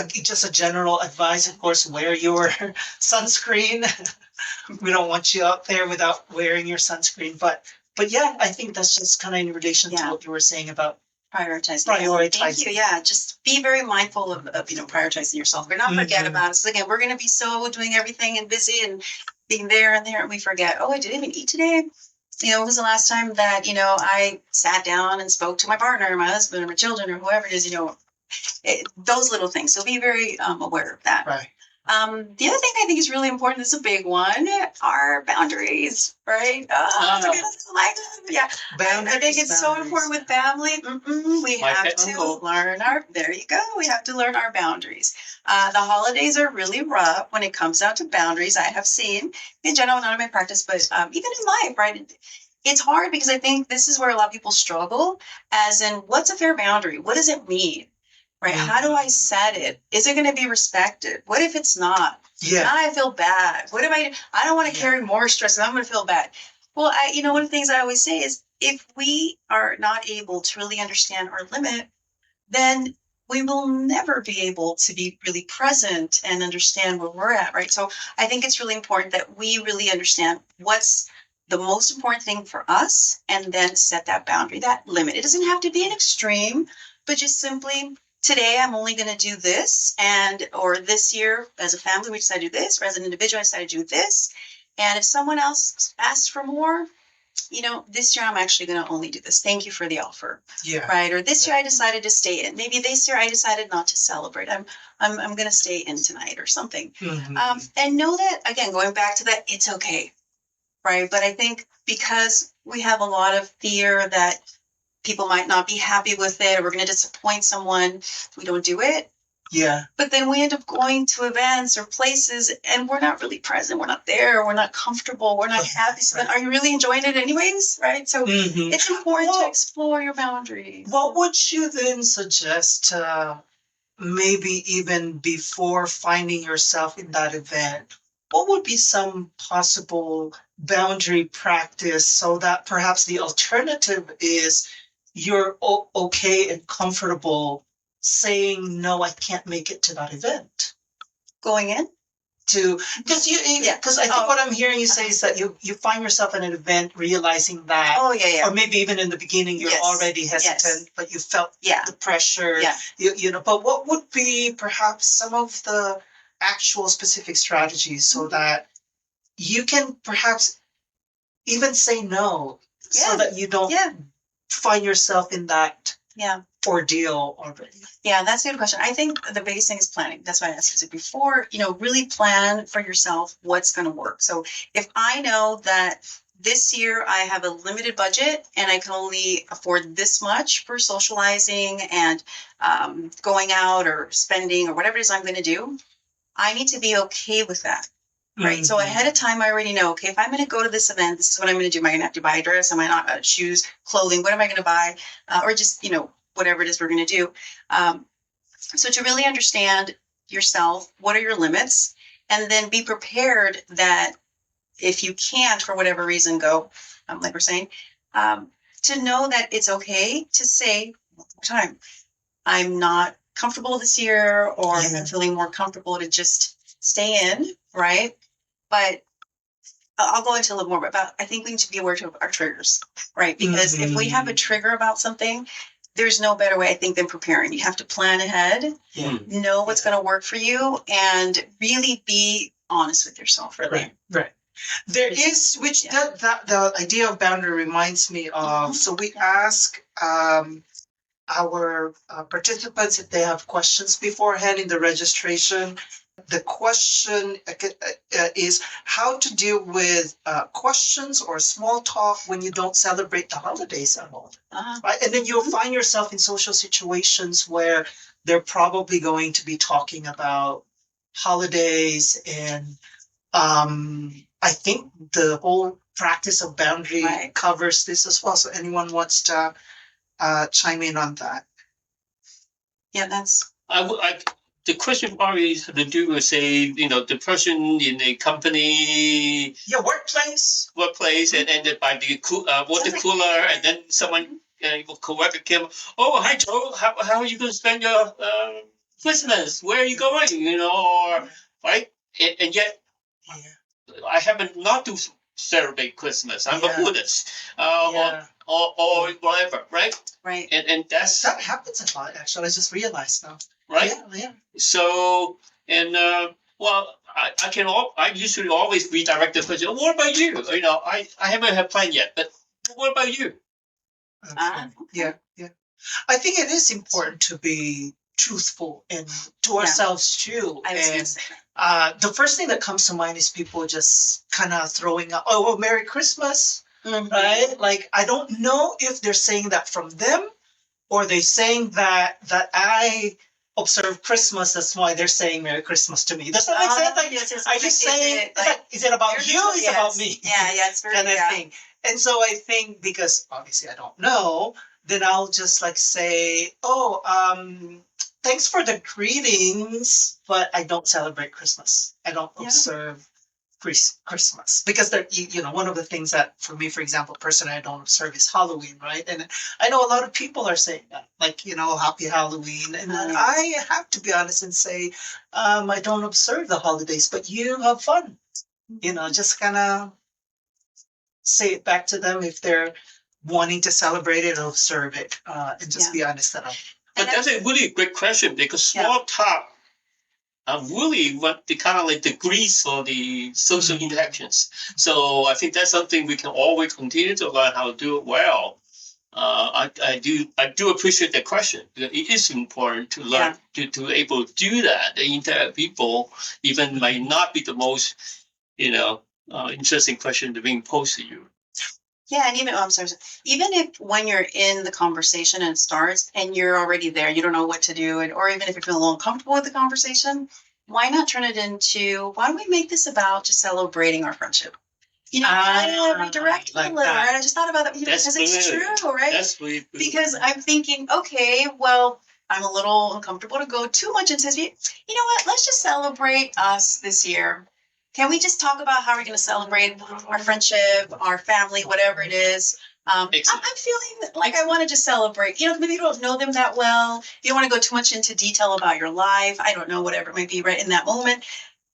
[SPEAKER 1] Just a general advice, of course, wear your sunscreen. We don't want you out there without wearing your sunscreen. But yeah, I think that's just kind of in relation to what you were saying about
[SPEAKER 3] prioritizing. Thank you. Yeah, just be very mindful of prioritizing yourself. Or not forget about it. So again, we're going to be so doing everything and busy and being there and there, and we forget. Oh, I didn't even eat today. When was the last time that I sat down and spoke to my partner, or my husband, or my children, or whoever it is. Those little things. So be very aware of that.
[SPEAKER 1] Right.
[SPEAKER 3] The other thing I think is really important, this is a big one, are boundaries, right? Yeah. I think it's so important with family. We have to learn there you go. We have to learn our boundaries. The holidays are really rough when it comes down to boundaries. I have seen in general, not in my practice, but even in life, right? It's hard because I think this is where a lot of people struggle, as in, what's a fair boundary? What does it mean? Right? How do I set it? Is it going to be respected? What if it's not?
[SPEAKER 1] Yeah.
[SPEAKER 3] Now I feel bad. What if I don't want to carry more stress and I'm going to feel bad. Well, one of the things I always say is, if we are not able to really understand our limit, then we will never be able to be really present and understand where we're at, right? So I think it's really important that we really understand what's the most important thing for us, and then set that boundary, that limit. It doesn't have to be an extreme, but just simply, today I'm only going to do this, or this year as a family we decided to do this, or as an individual I decided to do this. And if someone else asks for more, this year I'm actually going to only do this. Thank you for the offer.
[SPEAKER 1] Yeah.
[SPEAKER 3] Right. Or this year I decided to stay in. Maybe this year I decided not to celebrate. I'm going to stay in tonight or something.
[SPEAKER 1] Mm-hmm.
[SPEAKER 3] And know that, again, going back to that, it's okay. Right. But I think because we have a lot of fear that people might not be happy with it, or we're going to disappoint someone if we don't do it.
[SPEAKER 1] Yeah.
[SPEAKER 3] But then we end up going to events or places and we're not really present. We're not there. We're not comfortable. We're not happy. Right. Are you really enjoying it anyways? Right. So it's important to explore your boundaries.
[SPEAKER 1] What would you then suggest, maybe even before finding yourself in that event? What would be some possible boundary practice so that perhaps the alternative is you're okay and comfortable saying, no, I can't make it to that event?
[SPEAKER 3] Going in?
[SPEAKER 1] Because I think what I'm hearing you say is that you find yourself at an event realizing that, or maybe even in the beginning you're already hesitant, but you felt the pressure, but what would be perhaps some of the actual specific strategies so that you can perhaps even say no, so that you don't find yourself in that ordeal already?
[SPEAKER 3] Yeah, that's a good question. I think the biggest thing is planning. That's why I asked you before, really plan for yourself what's going to work. So if I know that this year I have a limited budget and I can only afford this much for socializing and going out or spending or whatever it is I'm going to do, I need to be okay with that. Right. So ahead of time, I already know, okay, if I'm going to go to this event, this is what I'm going to do. Am I going to have to buy a dress? Am I not shoes, clothing? What am I going to buy? Or just, whatever it is we're going to do. So to really understand yourself, what are your limits? And then be prepared that if you can't, for whatever reason, go, like we're saying, to know that it's okay to say one more time, I'm not comfortable this year, or I'm feeling more comfortable to just stay in, right? But I'll go into a little more about, I think we need to be aware of our triggers, right? Because if we have a trigger about something, there's no better way, I think, than preparing. You have to plan ahead, know what's going to work for you, and really be honest with yourself, really.
[SPEAKER 1] Right. There is, which that the idea of boundary reminds me of. So we ask our participants if they have questions beforehand in the registration. The question is how to deal with questions or small talk when you don't celebrate the holidays at all. Right? And then you'll find yourself in social situations where they're probably going to be talking about holidays. And I think the whole practice of boundary covers this as well. So anyone wants to chime in on that?
[SPEAKER 3] Yeah, that's...
[SPEAKER 2] The question probably is to do with, say, the person in the company,
[SPEAKER 1] workplace,
[SPEAKER 2] and by the water cooler, and then someone co-worker came. Oh, hi Joe, how are you going to spend your Christmas? Where are you going? Or right, and yet I happen not to celebrate Christmas. I'm a Buddhist, or whatever, right?
[SPEAKER 3] Right.
[SPEAKER 2] And
[SPEAKER 1] that happens a lot. Actually, I just realized now.
[SPEAKER 2] Right.
[SPEAKER 1] Yeah.
[SPEAKER 2] So, and I usually always redirect the question. What about you? I haven't had a plan yet, but what about you?
[SPEAKER 1] Yeah. I think it is important to be truthful and to ourselves too. The first thing that comes to mind is people just kind of throwing up, "Oh, well, Merry Christmas," right? Like, I don't know if they're saying that from them, or they're saying that I observe Christmas, that's why they're saying Merry Christmas to me. Does that make sense? Like,
[SPEAKER 3] yes.
[SPEAKER 1] are you saying, is it about you? Is it about me?
[SPEAKER 3] Yeah, it's very
[SPEAKER 1] kind of thing. And so I think, because obviously I don't know, then I'll just say, thanks for the greetings, but I don't celebrate Christmas. I don't observe Christmas, because one of the things that, for me, for example, personally, I don't observe is Halloween, right? And I know a lot of people are saying that, Happy Halloween, and then I have to be honest and say, I don't observe the holidays, but you have fun, just kind of say it back to them if they're wanting to celebrate it or observe it, and just be honest that.
[SPEAKER 2] But that's a really great question, because small talk really what the kind of the grease for the social interactions. So I think that's something we can always continue to learn how to do it well. I do appreciate that question. It is important to learn to able to do that. The interact people even might not be the most interesting question being posed to you.
[SPEAKER 3] Yeah, and even even if when you're in the conversation and it starts and you're already there, you don't know what to do, or even if you're feeling a little uncomfortable with the conversation, why not turn it into, why don't we make this about just celebrating our friendship? Kind of redirect it a little, right? I just thought about that, because it's true, right?
[SPEAKER 2] That's really good.
[SPEAKER 3] Because I'm thinking, okay, well, I'm a little uncomfortable to go too much into this. You know what? Let's just celebrate us this year. Can we just talk about how we're going to celebrate our friendship, our family, whatever it is? I'm feeling like I want to just celebrate. Maybe you don't know them that well. You don't want to go too much into detail about your life. I don't know, whatever it might be right in that moment.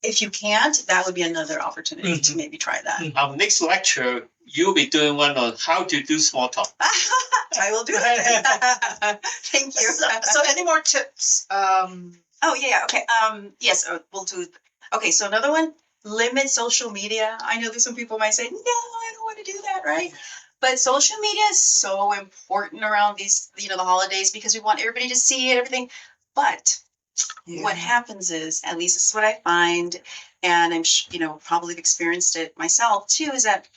[SPEAKER 3] If you can't, that would be another opportunity to maybe try that.
[SPEAKER 2] Our next lecture, you'll be doing one on how to do small talk.
[SPEAKER 3] I will do that. Thank you.
[SPEAKER 1] So any more tips?
[SPEAKER 3] Okay. Yes, we'll do. Okay, so another one. Limit social media. I know there's some people might say, no, I don't want to do that, right? But social media is so important around these, the holidays, because we want everybody to see it, everything. But what happens is, at least this is what I find, and I'm, probably experienced it myself too, is that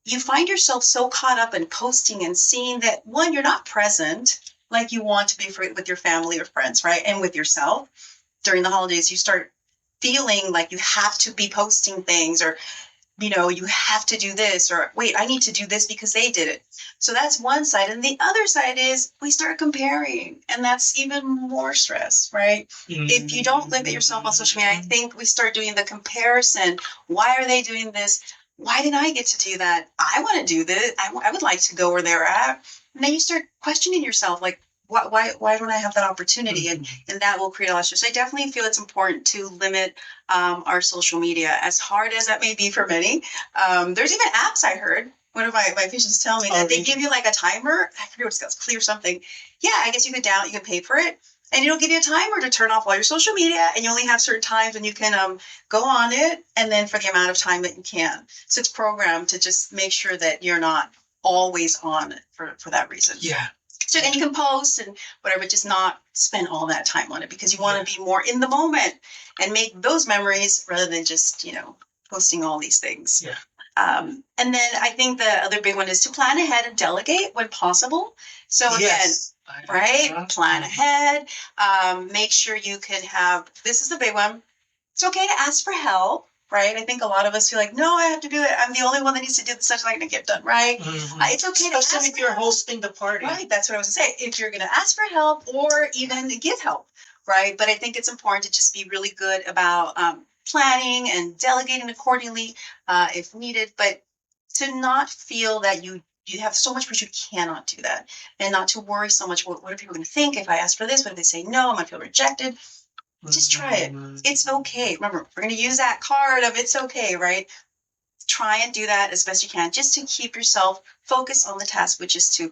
[SPEAKER 3] you find yourself so caught up in posting and seeing that, one, you're not present like you want to be with your family or friends, right? And with yourself during the holidays, you start feeling like you have to be posting things, or you have to do this, or wait, I need to do this because they did it. So that's one side. And the other side is we start comparing, and that's even more stress, right? If you don't limit yourself on social media, I think we start doing the comparison. Why are they doing this? Why didn't I get to do that? I want to do this. I would like to go where they're at. And then you start questioning yourself, like, why don't I have that opportunity? And that will create a lot of stress. So I definitely feel it's important to limit our social media, as hard as that may be for many. There's even apps, I heard one of my patients tell me, that they give you like a timer. I forget what it's called, Clear something. Yeah, I guess you can pay for it, and it'll give you a timer to turn off all your social media, and you only have certain times when you can go on it, and then for the amount of time that you can. So it's programmed to just make sure that you're not always on it for that reason.
[SPEAKER 1] Yeah.
[SPEAKER 3] So then you can post and whatever, just not spend all that time on it, because you want to be more in the moment and make those memories rather than just, posting all these things.
[SPEAKER 1] Yeah.
[SPEAKER 3] And then I think the other big one is to plan ahead and delegate when possible. So again, right? Plan ahead. Make sure you can have, this is the big one. It's okay to ask for help. Right. I think a lot of us feel like, no, I have to do it. I'm the only one that needs to do this. That's not going to get done. Right. It's okay to ask.
[SPEAKER 1] Especially if you're hosting the party.
[SPEAKER 3] Right. That's what I was going to say. If you're going to ask for help or even give help. Right. But I think it's important to just be really good about planning and delegating accordingly if needed, but to not feel that you have so much pressure, you cannot do that, and not to worry so much. What are people going to think if I ask for this? What if they say no? I might feel rejected. Just try it. It's okay. Remember, we're going to use that card of it's okay, right? Try and do that as best you can, just to keep yourself focused on the task, which is to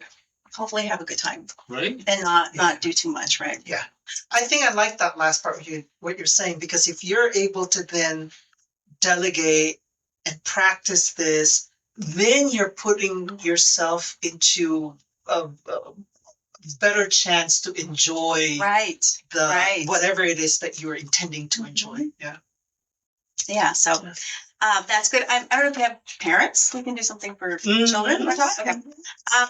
[SPEAKER 3] hopefully have a good time,
[SPEAKER 2] right?
[SPEAKER 3] And not do too much, right?
[SPEAKER 1] Yeah. I think I like that last part what you're saying, because if you're able to then delegate and practice this, then you're putting yourself into a better chance to enjoy whatever it is that you're intending to enjoy.
[SPEAKER 3] Yeah. So that's good. I don't know if we have parents. We can do something for children. Okay.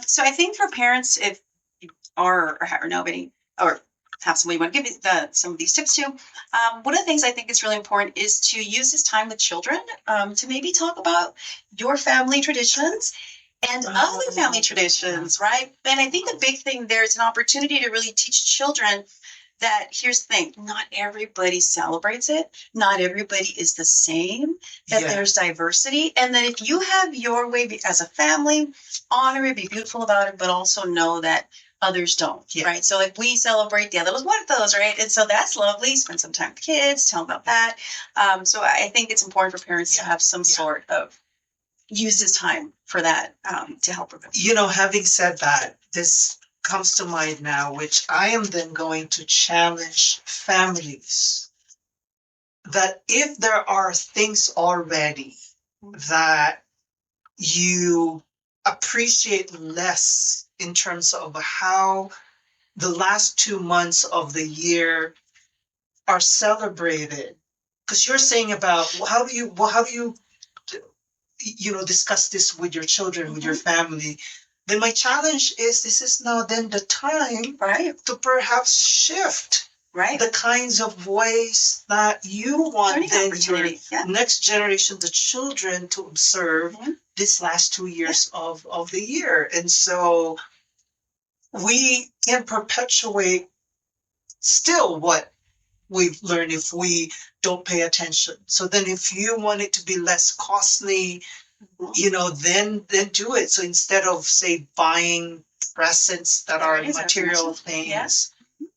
[SPEAKER 3] So I think for parents, if you are or know any, or have somebody you want to give some of these tips to, one of the things I think is really important is to use this time with children to maybe talk about your family traditions and other family traditions, right? And I think the big thing there is an opportunity to really teach children that, here's the thing, not everybody celebrates it. Not everybody is the same, that there's diversity. And that if you have your way as a family, honor it, be beautiful about it, but also know that others don't, right? So if we celebrate Dia de los Muertos, right? And so that's lovely. Spend some time with kids, tell them about that. So I think it's important for parents to have some sort of, use this time for that to help with it.
[SPEAKER 1] Having said that, this comes to mind now, which I am then going to challenge families, that if there are things already that you appreciate less in terms of how the last 2 months of the year are celebrated, because you're saying about how do you discuss this with your children, with your family, then my challenge is, this is now then the time to perhaps shift the kinds of ways that you want then your next generation, the children, to observe this last 2 years of the year. And so we can perpetuate still what we've learned if we don't pay attention. So then if you want it to be less costly, then do it. So instead of, say, buying presents that are material things,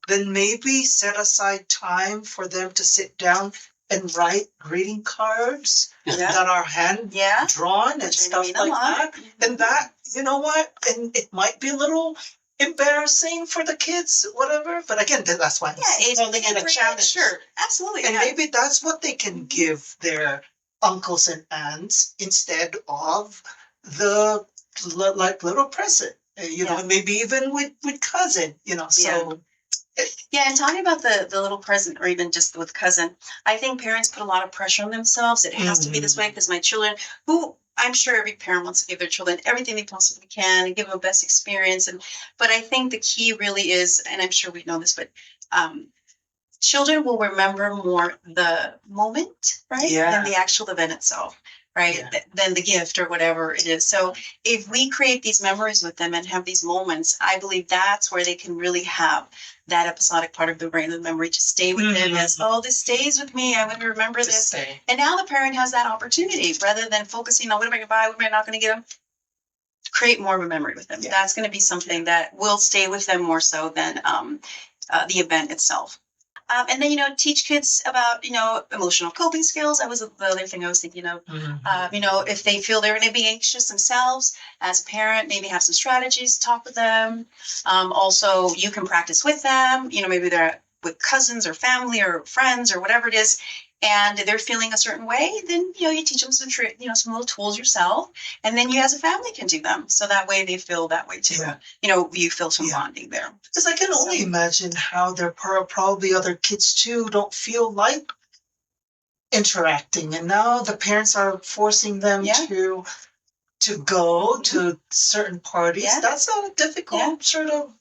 [SPEAKER 1] then maybe set aside time for them to sit down and write greeting cards that are hand drawn and stuff like that. And that, and it might be a little embarrassing for the kids, whatever. But again, that's why I'm calling it a challenge.
[SPEAKER 3] Sure, absolutely.
[SPEAKER 1] And maybe that's what they can give their uncles and aunts instead of the like little present, maybe even with cousin, so.
[SPEAKER 3] Yeah, and talking about the little present, or even just with cousin, I think parents put a lot of pressure on themselves. It has to be this way because my children, who I'm sure every parent wants to give their children everything they possibly can and give them the best experience. But I think the key really is, and I'm sure we know this, but um, children will remember more the moment, right, than the actual event itself, right, than the gift or whatever it is. So if we create these memories with them and have these moments, I believe that's where they can really have that episodic part of the brain, the memory, to stay with them as, oh, this stays with me. I'm going to remember this. And now the parent has that opportunity rather than focusing on what am I going to buy, what am I not going to get them. Create more of a memory with them. Yeah. That's going to be something that will stay with them more so than the event itself. And then, teach kids about, emotional coping skills. That was the other thing I was thinking of. If they feel they're going to be anxious themselves as a parent, maybe have some strategies to talk with them. Also, you can practice with them, maybe they're with cousins or family or friends or whatever it is, and they're feeling a certain way, then, you teach them some little tools yourself, and then you as a family can do them. So that way they feel that way too. You feel some bonding there.
[SPEAKER 1] Because I can only imagine how there probably other kids too don't feel like interacting, and now the parents are forcing them to go to certain parties. That's a difficult sort of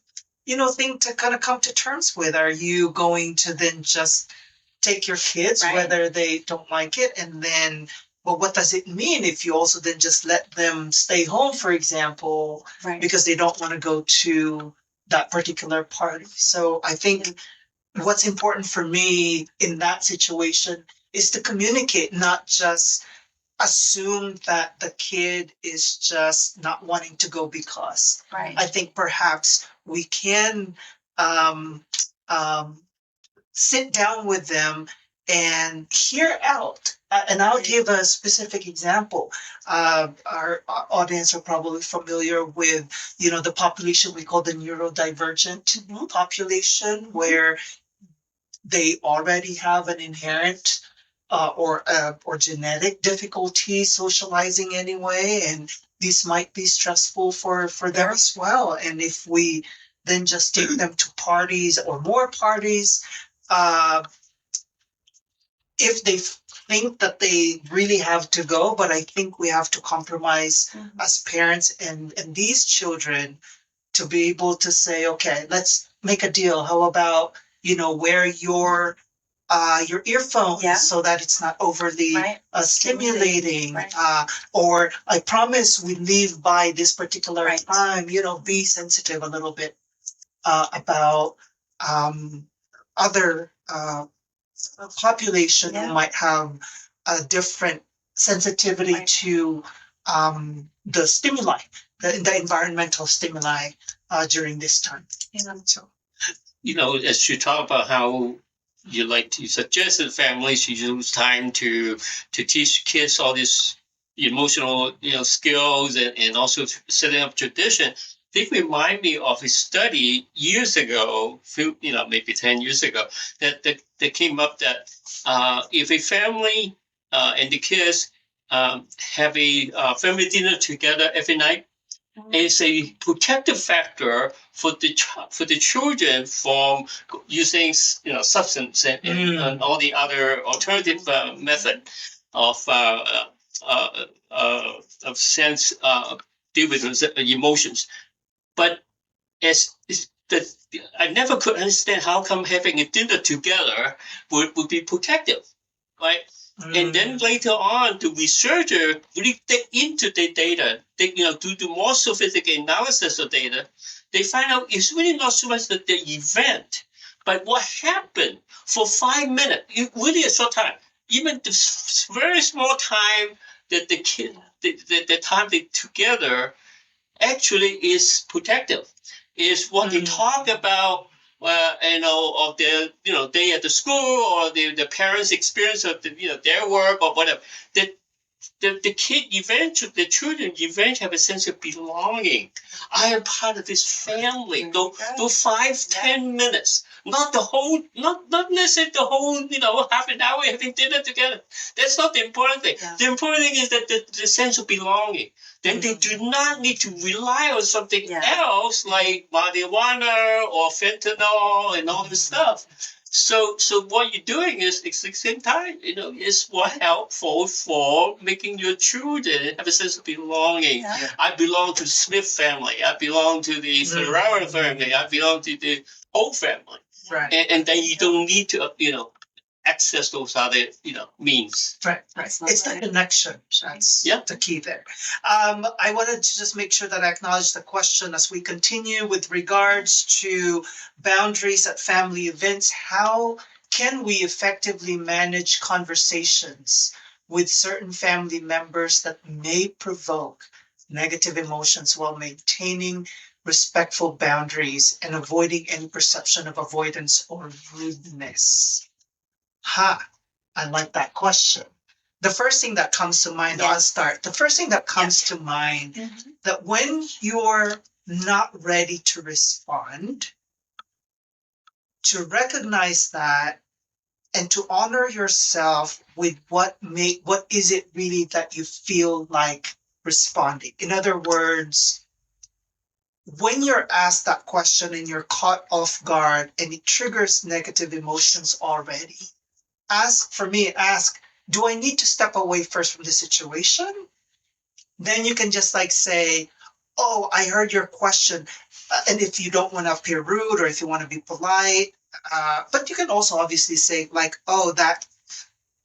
[SPEAKER 1] thing to kind of come to terms with. Are you going to then just take your kids whether they don't like it, and then what does it mean if you also then just let them stay home, for example, because they don't want to go to that particular party? So I think what's important for me in that situation is to communicate, not just assume that the kid is just not wanting to go because. I think perhaps we can sit down with them and hear out. And I'll give a specific example. Our audience are probably familiar with, the population we call the neurodivergent population, where they already have an inherent or genetic difficulty socializing anyway, and this might be stressful for them as well. And if we then just take them to parties or more parties, if they think that they really have to go, but I think we have to compromise as parents and these children to be able to say, okay, let's make a deal. How about, wear your earphones so that it's not overly stimulating. Or I promise we leave by this particular time, be sensitive a little bit about other population who might have a different sensitivity to the stimuli, the environmental stimuli during this time. So,
[SPEAKER 2] as you talk about how you like to suggest that families should use time to teach kids all these emotional skills and also setting up tradition. I think remind me of a study years ago, maybe 10 years ago, that came up that if a family and the kids have a family dinner together every night, it's a protective factor for the children from using substance and all the other alternative method of sense deal with emotions. But I never could understand how come having a dinner together would be protective, right? And then later on, the researcher really dig into the data, do the more sophisticated analysis of data. They find out it's really not so much the event, but what happened for 5 minutes, really a short time, even the very small time that the kid, the time they together actually is protective. Is what they talk about, of their, day at the school or the parents' experience of their work or whatever. That the children eventually have a sense of belonging. I am part of this family. Those 5-10 minutes, not necessarily the whole half an hour having dinner together. That's not the important thing. Yeah. The important thing is that the sense of belonging. then they do not need to rely on something
[SPEAKER 3] Yeah.
[SPEAKER 2] else like marijuana or fentanyl and all this stuff. So what you're doing is at the same time, is more helpful for making your children have a sense of belonging.
[SPEAKER 3] Yeah.
[SPEAKER 2] I belong to the Smith family. I belong to the Ferrara family. I belong to the whole family.
[SPEAKER 1] Right.
[SPEAKER 2] And then you don't need to, access those other, means.
[SPEAKER 1] Right.
[SPEAKER 3] That's
[SPEAKER 1] It's the
[SPEAKER 3] right.
[SPEAKER 1] connection. That's
[SPEAKER 2] Yeah.
[SPEAKER 1] the key there. I wanted to just make sure that I acknowledge the question as we continue with regards to boundaries at family events. How can we effectively manage conversations with certain family members that may provoke negative emotions while maintaining respectful boundaries and avoiding any perception of avoidance or rudeness? I like that question. The first thing that comes to mind, I'll start. The first thing that comes to mind,
[SPEAKER 3] Mhm.
[SPEAKER 1] that when you're not ready to respond, to recognize that and to honor yourself with what is it really that you feel like responding. In other words, when you're asked that question and you're caught off guard and it triggers negative emotions already, ask, do I need to step away first from the situation? Then you can just like say, oh, I heard your question. And if you don't want to appear rude or if you want to be polite, but you can also obviously say like, oh, that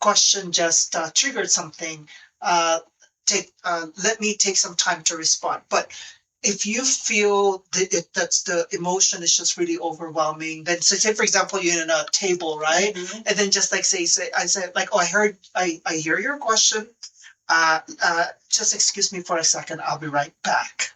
[SPEAKER 1] question just triggered something. Let me take some time to respond. But if you feel that's the emotion is just really overwhelming, then so say for example you're in a table, right?
[SPEAKER 3] Mhm.
[SPEAKER 1] And then just like say I said like, oh, I hear your question. Just excuse me for a second. I'll be right back.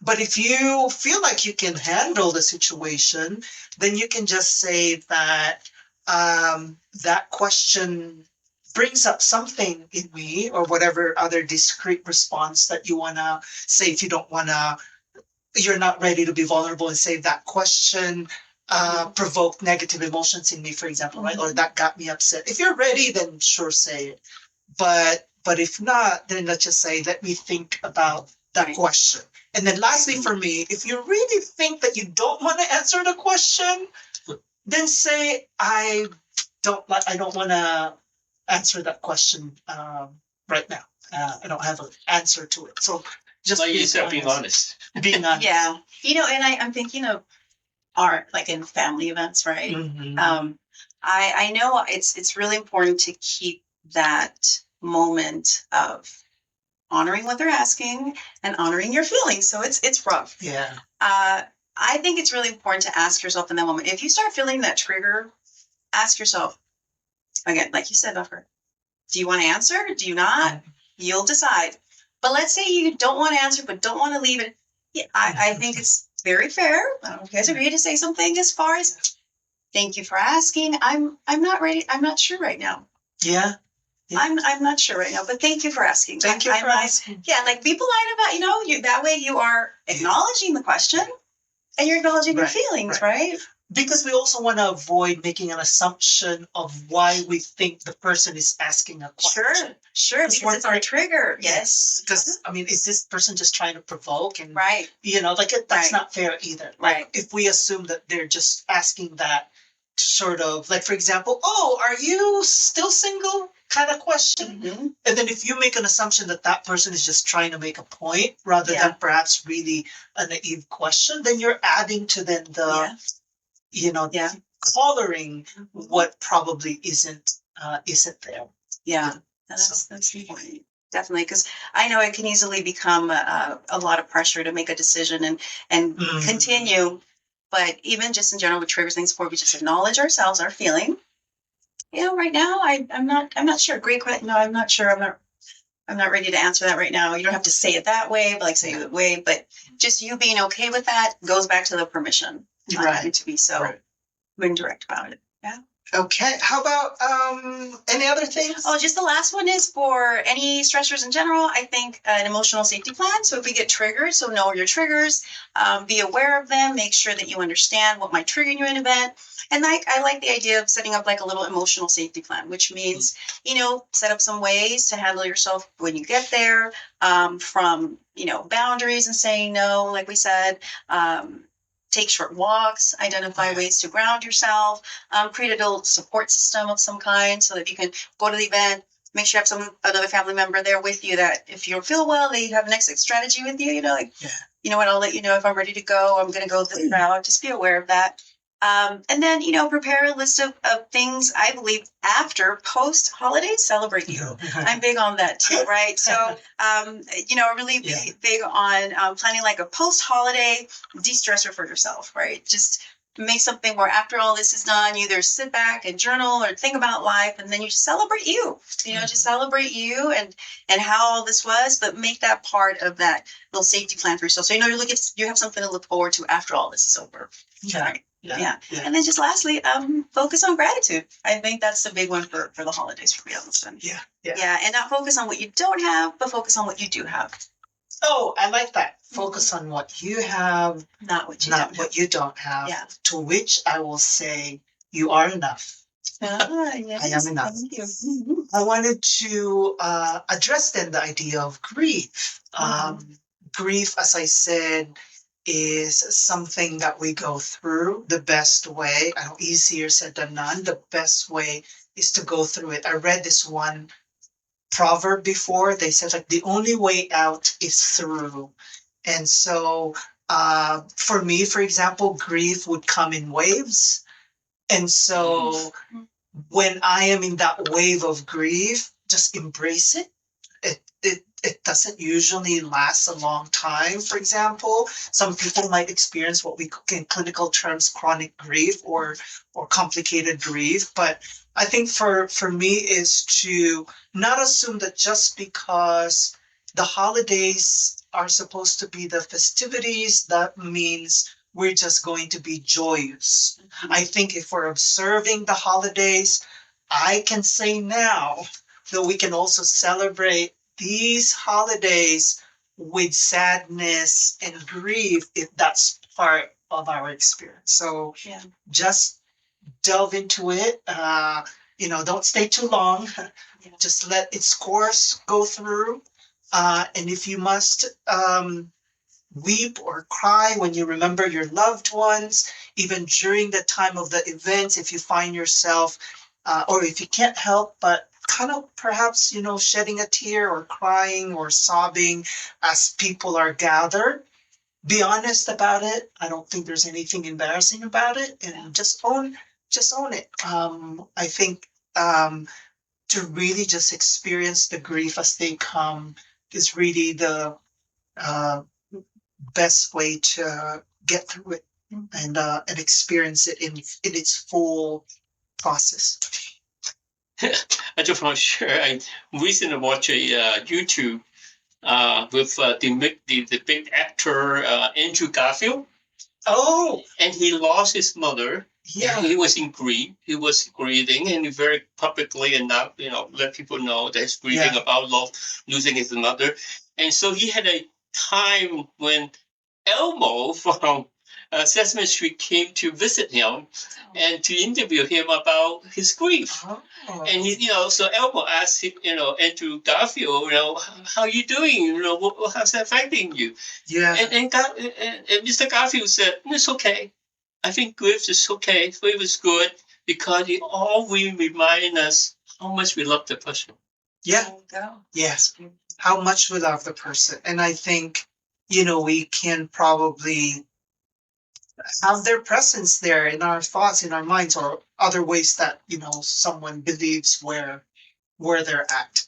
[SPEAKER 1] But if you feel like you can handle the situation, then you can just say that that question brings up something in me or whatever other discrete response that you want to say. If you don't want to, you're not ready to be vulnerable and say that question provoked negative emotions in me, for example, right? Or that got me upset. If you're ready, then sure, say it. But if not, then let's just say, let me think about that
[SPEAKER 3] Right.
[SPEAKER 1] question. And then lastly, for me, if you really think that you don't want to answer the question, then say, I don't want to answer that question right now. I don't have an answer to it. So just
[SPEAKER 2] Like you said, being honest.
[SPEAKER 1] being honest.
[SPEAKER 3] Yeah. And I'm thinking of art, like in family events, right?
[SPEAKER 1] Mhm.
[SPEAKER 3] I know it's really important to keep that moment of honoring what they're asking and honoring your feelings. So it's rough.
[SPEAKER 1] Yeah.
[SPEAKER 3] I think it's really important to ask yourself in that moment. If you start feeling that trigger, ask yourself again, like you said, Buffer, do you want to answer? Do you not? You'll decide. But let's say you don't want to answer, but don't want to leave it. Yeah, I think it's very fair. I don't know if you guys agree to say something as far as thank you for asking. I'm not ready. I'm not sure right now.
[SPEAKER 1] Yeah. Yeah.
[SPEAKER 3] I'm not sure right now, but thank you for asking.
[SPEAKER 1] Thank you for asking.
[SPEAKER 3] Yeah, like be polite about, you that way you are acknowledging the question and you're acknowledging your
[SPEAKER 1] Right,
[SPEAKER 3] feelings, right?
[SPEAKER 1] Because we also want to avoid making an assumption of why we think the person is asking a question.
[SPEAKER 3] Sure,
[SPEAKER 1] Because
[SPEAKER 3] because it's our trigger. Yes.
[SPEAKER 1] Because I mean, is this person just trying to provoke? And
[SPEAKER 3] Right.
[SPEAKER 1] that's
[SPEAKER 3] Right.
[SPEAKER 1] not fair either. Like
[SPEAKER 3] Right.
[SPEAKER 1] if we assume that they're just asking that to sort of like, for example, oh, are you still single? Kind of question.
[SPEAKER 3] Mhm.
[SPEAKER 1] And then if you make an assumption that that person is just trying to make a point rather
[SPEAKER 3] Yeah.
[SPEAKER 1] than perhaps really a naive question, then you're adding to then the
[SPEAKER 3] Yeah.
[SPEAKER 1] coloring what probably isn't there.
[SPEAKER 3] Yeah. That's the point. Definitely, because I know it can easily become a lot of pressure to make a decision and
[SPEAKER 1] Mhm.
[SPEAKER 3] continue. But even just in general with triggers things before we just acknowledge ourselves, our feeling. Right now I'm not sure. Great question. No, I'm not sure. I'm not ready to answer that right now. You don't have to say it that way, but like say it way. But just you being okay with that goes back to the permission. Not
[SPEAKER 1] Right.
[SPEAKER 3] having to be so
[SPEAKER 1] Right.
[SPEAKER 3] indirect about it. Yeah.
[SPEAKER 1] Okay. How about any other things?
[SPEAKER 3] Oh, just the last one is for any stressors in general. I think an emotional safety plan. So if we get triggered, so know your triggers, be aware of them, make sure that you understand what might trigger you in an event. And I like the idea of setting up like a little emotional safety plan, which means, set up some ways to handle yourself when you get there, from, boundaries and saying no, like we said, take short walks, identify ways to ground yourself, create a little support system of some kind so that you can go to the event. Make sure you have another family member there with you that if you don't feel well, they have an exit strategy with you. You know what? I'll let you know if I'm ready to go. I'm going to go this route. Just be aware of that. And then, prepare a list of things I believe after post holidays celebrate you. I'm big on that too, right? So, really big on planning like a post holiday de-stressor for yourself, right? Just make something where after all this is done, you either sit back and journal or think about life, and then you just celebrate you. Just celebrate you and how all this was, but make that part of that little safety plan for yourself. So you have something to look forward to after all this is over. Right. Yeah. And then just lastly, focus on gratitude. I think that's the big one for the holidays for me. Yeah. And not focus on what you don't have, but focus on what you do have.
[SPEAKER 1] Oh, I like that. Focus on what you have,
[SPEAKER 3] not what
[SPEAKER 1] you don't have.
[SPEAKER 3] Yeah.
[SPEAKER 1] To which I will say, you are enough.
[SPEAKER 3] Yes.
[SPEAKER 1] I am enough.
[SPEAKER 3] Thank you.
[SPEAKER 1] I wanted to address then the idea of grief. Grief, as I said, is something that we go through the best way. I know easier said than done. The best way is to go through it. I read this one proverb before. They said like the only way out is through. And so for me, for example, grief would come in waves. And so when I am in that wave of grief, just embrace it. It doesn't usually last a long time. For example, some people might experience what we in clinical terms chronic grief or complicated grief. But I think for me is to not assume that just because the holidays are supposed to be the festivities, that means we're just going to be joyous. I think if we're observing the holidays, I can say now that we can also celebrate these holidays with sadness and grief if that's part of our experience. So just delve into it. Don't stay too long. Just let its course go through. And if you must weep or cry when you remember your loved ones, even during the time of the events, if you find yourself, or if you can't help but kind of perhaps, shedding a tear or crying or sobbing as people are gathered, be honest about it. I don't think there's anything embarrassing about it, and just own it. I think to really just experience the grief as they come is really the best way to get through it and experience it in its full process.
[SPEAKER 2] I just want to share. I recently watched a YouTube with the big actor Andrew Garfield.
[SPEAKER 1] Oh,
[SPEAKER 2] and he lost his mother.
[SPEAKER 1] Yeah.
[SPEAKER 2] He was in grief. He was grieving, and he very publicly and now let people know that he's grieving about losing his mother. And so he had a time when Elmo from Sesame Street came to visit him and to interview him about his grief.
[SPEAKER 1] Oh.
[SPEAKER 2] And he, so Elmo asked him, Andrew Garfield, how you doing? How's that affecting you?
[SPEAKER 1] Yeah.
[SPEAKER 2] And Mr. Garfield said, it's okay. I think grief is okay. Grief is good because it always reminds us how much we love the person.
[SPEAKER 1] Yeah. Yes. How much we love the person. And I think, we can probably have their presence there in our thoughts, in our minds, or other ways that, someone believes where they're at,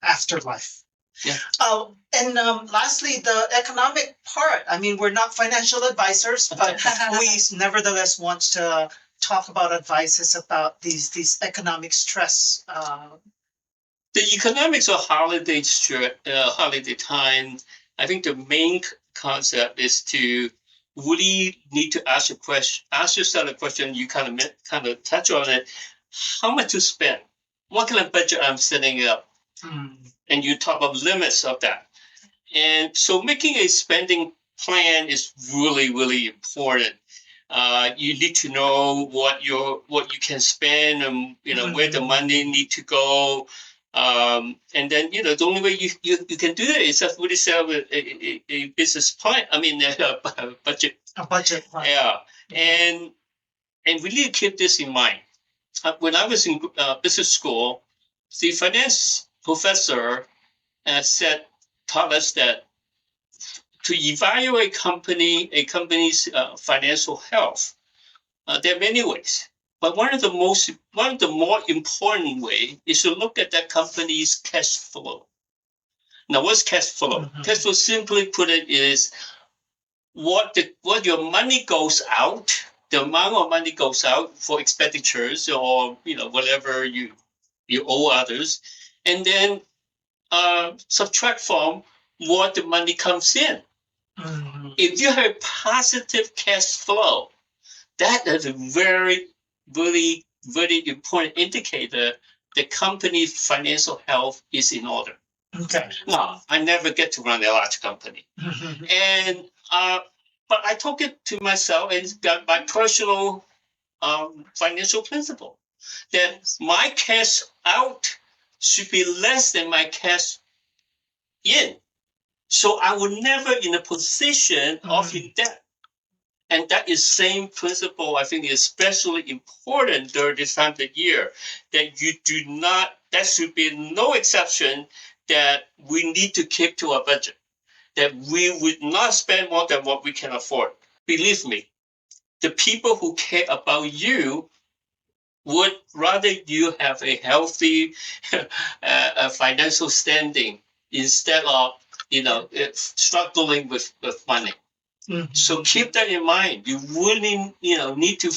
[SPEAKER 1] afterlife.
[SPEAKER 2] Yeah.
[SPEAKER 1] And lastly, the economic part. I mean, we're not financial advisors, but we nevertheless want to talk about advices about these economic stress.
[SPEAKER 2] The economics of holiday time, I think the main concept is to really need to ask yourself a question. You kind of touch on it. How much to spend? What kind of budget I'm setting up? And you talk about limits of that. And so making a spending plan is really, really important. You need to know what you can spend and where the money need to go. And then the only way you can do that is just really set up a business plan. I mean, a budget.
[SPEAKER 1] A budget plan.
[SPEAKER 2] Yeah, and really keep this in mind. When I was in business school, the finance professor taught us that to evaluate a company's financial health, there are many ways. But one of the more important way is to look at that company's cash flow. Now, what's cash flow?
[SPEAKER 1] Mhm.
[SPEAKER 2] Cash flow, simply put it, is what your money goes out, the amount of money goes out for expenditures or whatever you owe others, and then subtract from what the money comes in.
[SPEAKER 1] Mhm.
[SPEAKER 2] If you have positive cash flow, that is a very, very, very important indicator the company's financial health is in order.
[SPEAKER 1] Okay.
[SPEAKER 2] Now, I never get to run a large company, and but I took it to myself and got my personal financial principle that my cash out should be less than my cash in. So I will never in a position of in debt. And that is same principle, I think, is especially important during this time of the year, that you do not, there should be no exception that we need to keep to our budget, that we would not spend more than what we can afford. Believe me, the people who care about you would rather you have a healthy financial standing instead of struggling with money.
[SPEAKER 1] Mhm.
[SPEAKER 2] So keep that in mind. You really need to.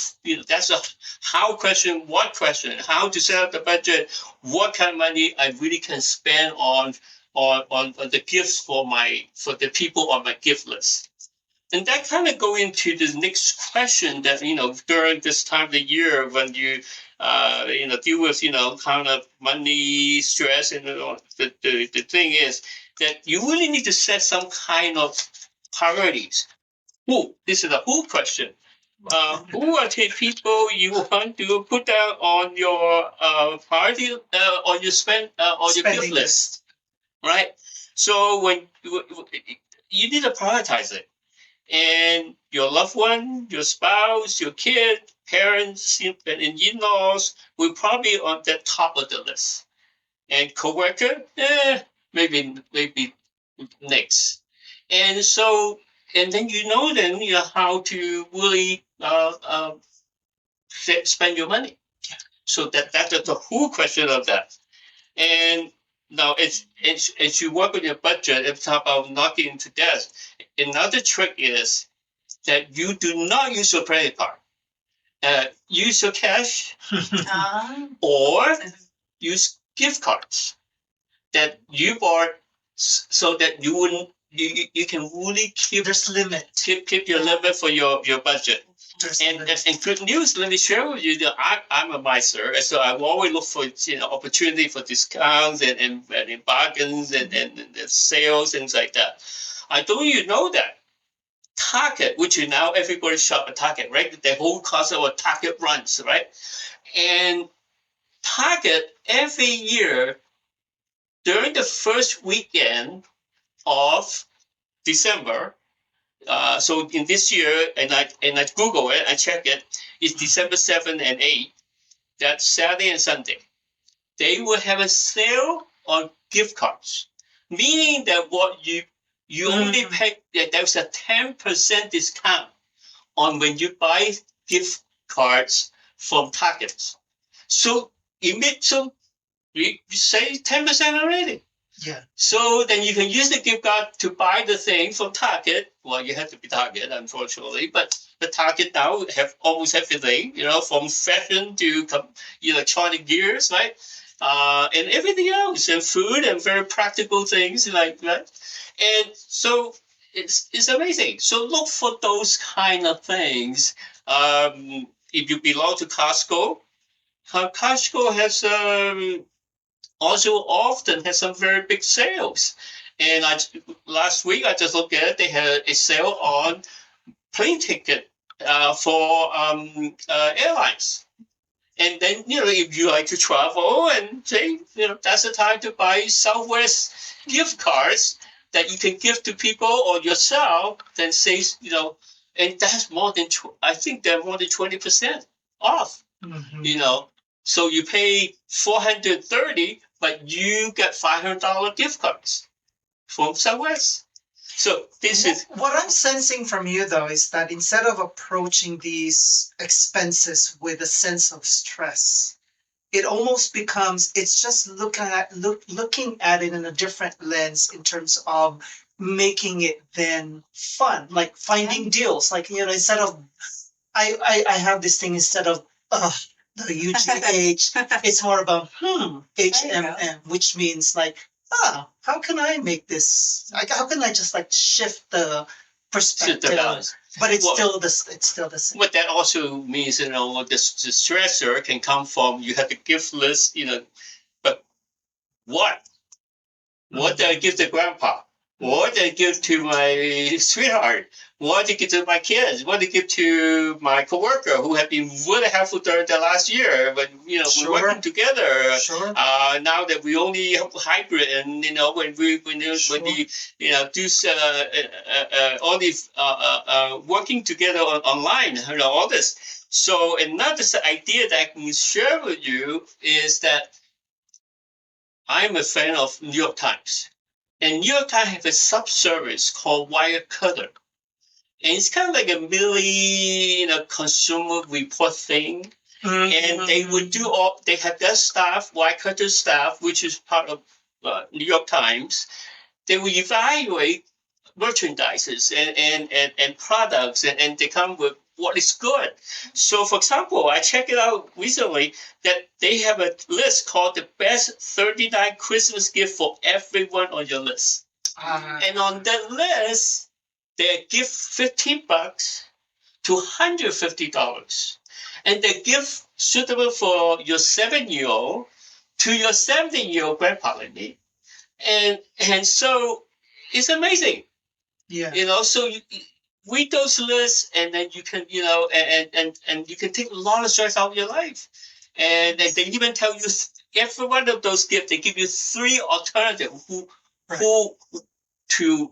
[SPEAKER 2] That's a how question. What question? How to set up the budget? What kind of money I really can spend on the gifts for the people on my gift list. And that kind of go into the next question that during this time of the year when you deal with kind of money stress, and the thing is that you really need to set some kind of priorities. This is a who question. Who are the people you want to put down on your priority on your on your gift
[SPEAKER 1] Spending
[SPEAKER 2] list, right? So when you need to prioritize it, and your loved one, your spouse, your kid, parents, and in-laws will probably on the top of the list, and coworker, maybe next. And so, and then how to really spend your money. So that's the whole question of that. And now it's as you work on your budget, it's about not getting into debt. Another trick is that you do not use your credit card. Use your cash or use gift cards that you bought so that you wouldn't you can really keep
[SPEAKER 1] There's limit.
[SPEAKER 2] keep your limit for your budget. And good news, let me share with you that I'm a miser, and so I always look for opportunity for discounts and bargains and sales, things like that. I don't you know that Target, which is now everybody shop at Target, right? The whole concept of Target runs, right? And Target every year during the first weekend of December. So in this year, and I Google it, I check it, it's December 7 and 8, that's Saturday and Sunday. They will have a sale on gift cards, meaning that what you only pay, there's a 10% discount on when you buy gift cards from Target. So you save 10% already.
[SPEAKER 1] Yeah.
[SPEAKER 2] So then you can use the gift card to buy the thing from Target. Well, you have to be Target, unfortunately, but the Target now have almost everything, from fashion to electronic gears, right? And everything else, and food and very practical things like that. And so it's amazing. So look for those kind of things. If you belong to Costco, Costco has also often has some very big sales. And last week I just looked at it. They had a sale on plane ticket for airlines. And then, if you like to travel and say, that's the time to buy Southwest gift cards that you can give to people or yourself, then say, and that's more than, I think they're more than 20% off,
[SPEAKER 1] Mhm.
[SPEAKER 2] So you pay $430, but you get $500 gift cards from Southwest. So this is,
[SPEAKER 1] What I'm sensing from you though is that instead of approaching these expenses with a sense of stress, it almost becomes it's just looking at it in a different lens in terms of making it then fun, like finding deals. Like, instead of I have this thing instead of the UGH, it's more about HMM, which means like, how can I make this? Like, how can I just like shift the perspective? But it's still the same.
[SPEAKER 2] What that also means, the stressor can come from you have a gift list, but what? What did I give to grandpa? What did I give to my sweetheart? What did I give to my kids? What did I give to my coworker who have been really helpful during the last year? But
[SPEAKER 1] Sure.
[SPEAKER 2] we're working together.
[SPEAKER 1] Sure.
[SPEAKER 2] Now that we only have hybrid, and when we do all these working together online, all this. So another idea that I can share with you is that I'm a fan of New York Times. And New York Times have a sub-service called Wirecutter. And it's kind of like a mini, consumer report thing. And they would they have their staff, Wirecutter staff, which is part of New York Times. They will evaluate merchandises and products, and they come with what is good. So, for example, I checked it out recently that they have a list called the best 39 Christmas gift for everyone on your list. And on that list, they give $15 to $150. And they give suitable for your 7-year-old to your 17-year-old grandpa like me. And so it's amazing.
[SPEAKER 1] Yeah.
[SPEAKER 2] So you read those lists, and then you can, and you can take a lot of stress out of your life. And they even tell you every one of those gifts, they give you 3 alternatives who to,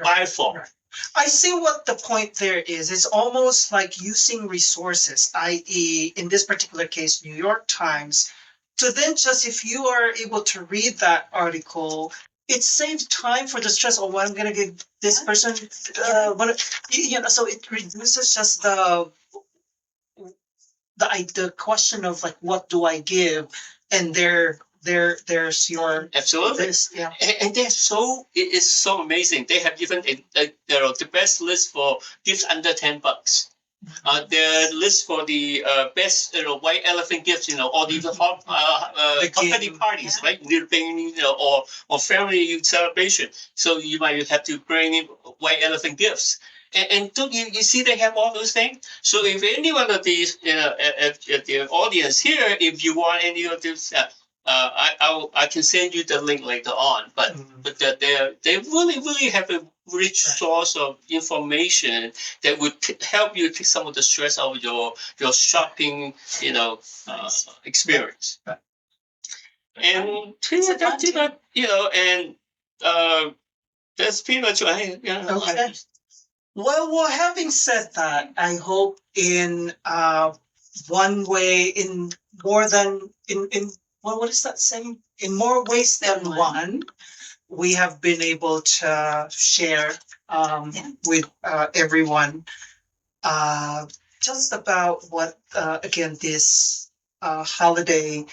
[SPEAKER 2] buy from.
[SPEAKER 1] Right. I see what the point there is. It's almost like using resources, i.e., in this particular case, New York Times, to then just if you are able to read that article, it saves time for the stress. Oh, what I'm going to give this person, so it reduces just the question of like, what do I give, and there's your
[SPEAKER 2] Absolutely.
[SPEAKER 1] this, yeah.
[SPEAKER 2] And they're it is so amazing. They have even the best list for gifts under $10. Their list for the best white elephant gifts, all these hot company parties, right? They're bringing, or family celebration. So you might have to bring in white elephant gifts. And don't you see they have all those things? So if any one of these, at the audience here, if you want any of this, I can send you the link later on. But they really have a rich source of information that would help you take some of the stress out of your shopping, experience.
[SPEAKER 1] Right.
[SPEAKER 2] And and that's pretty much what
[SPEAKER 1] Okay. Well, having said that, I hope in one way, in more than in what is that saying? In more ways than one, we have been able to share with everyone just about what again this holiday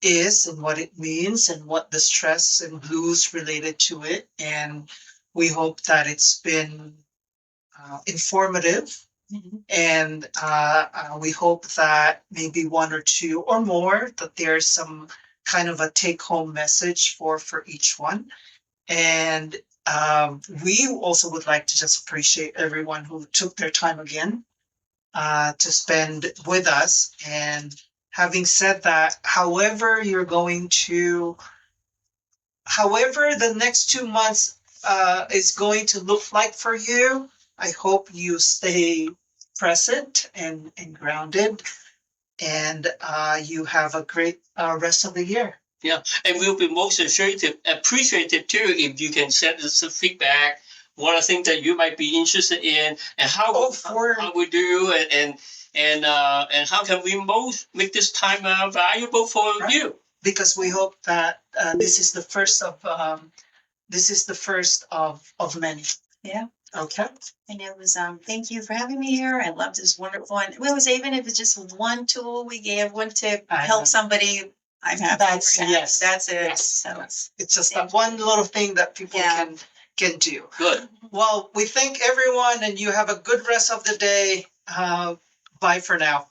[SPEAKER 1] is and what it means and what the stress and blues related to it. And we hope that it's been informative. And we hope that maybe one or two or more that there's some kind of a take home message for each one. And We also would like to just appreciate everyone who took their time again to spend with us. And having said that, however the next 2 months is going to look like for you, I hope you stay present and grounded, and you have a great rest of the year.
[SPEAKER 2] Yeah, and we'll be most appreciative too if you can send us some feedback. What are things that you might be interested in, and how we do, and how can we most make this time valuable for you?
[SPEAKER 1] Because we hope that this is the first of many.
[SPEAKER 3] Yeah.
[SPEAKER 1] Okay.
[SPEAKER 3] And it was thank you for having me here. I loved this wonderful one. It was even if it's just one tool we gave, one tip, help somebody. I'm happy.
[SPEAKER 1] That's
[SPEAKER 3] That's it.
[SPEAKER 1] Yes.
[SPEAKER 3] So
[SPEAKER 1] It's just that one little thing that people can do.
[SPEAKER 2] Good.
[SPEAKER 1] Well, we thank everyone, and you have a good rest of the day. Bye for now.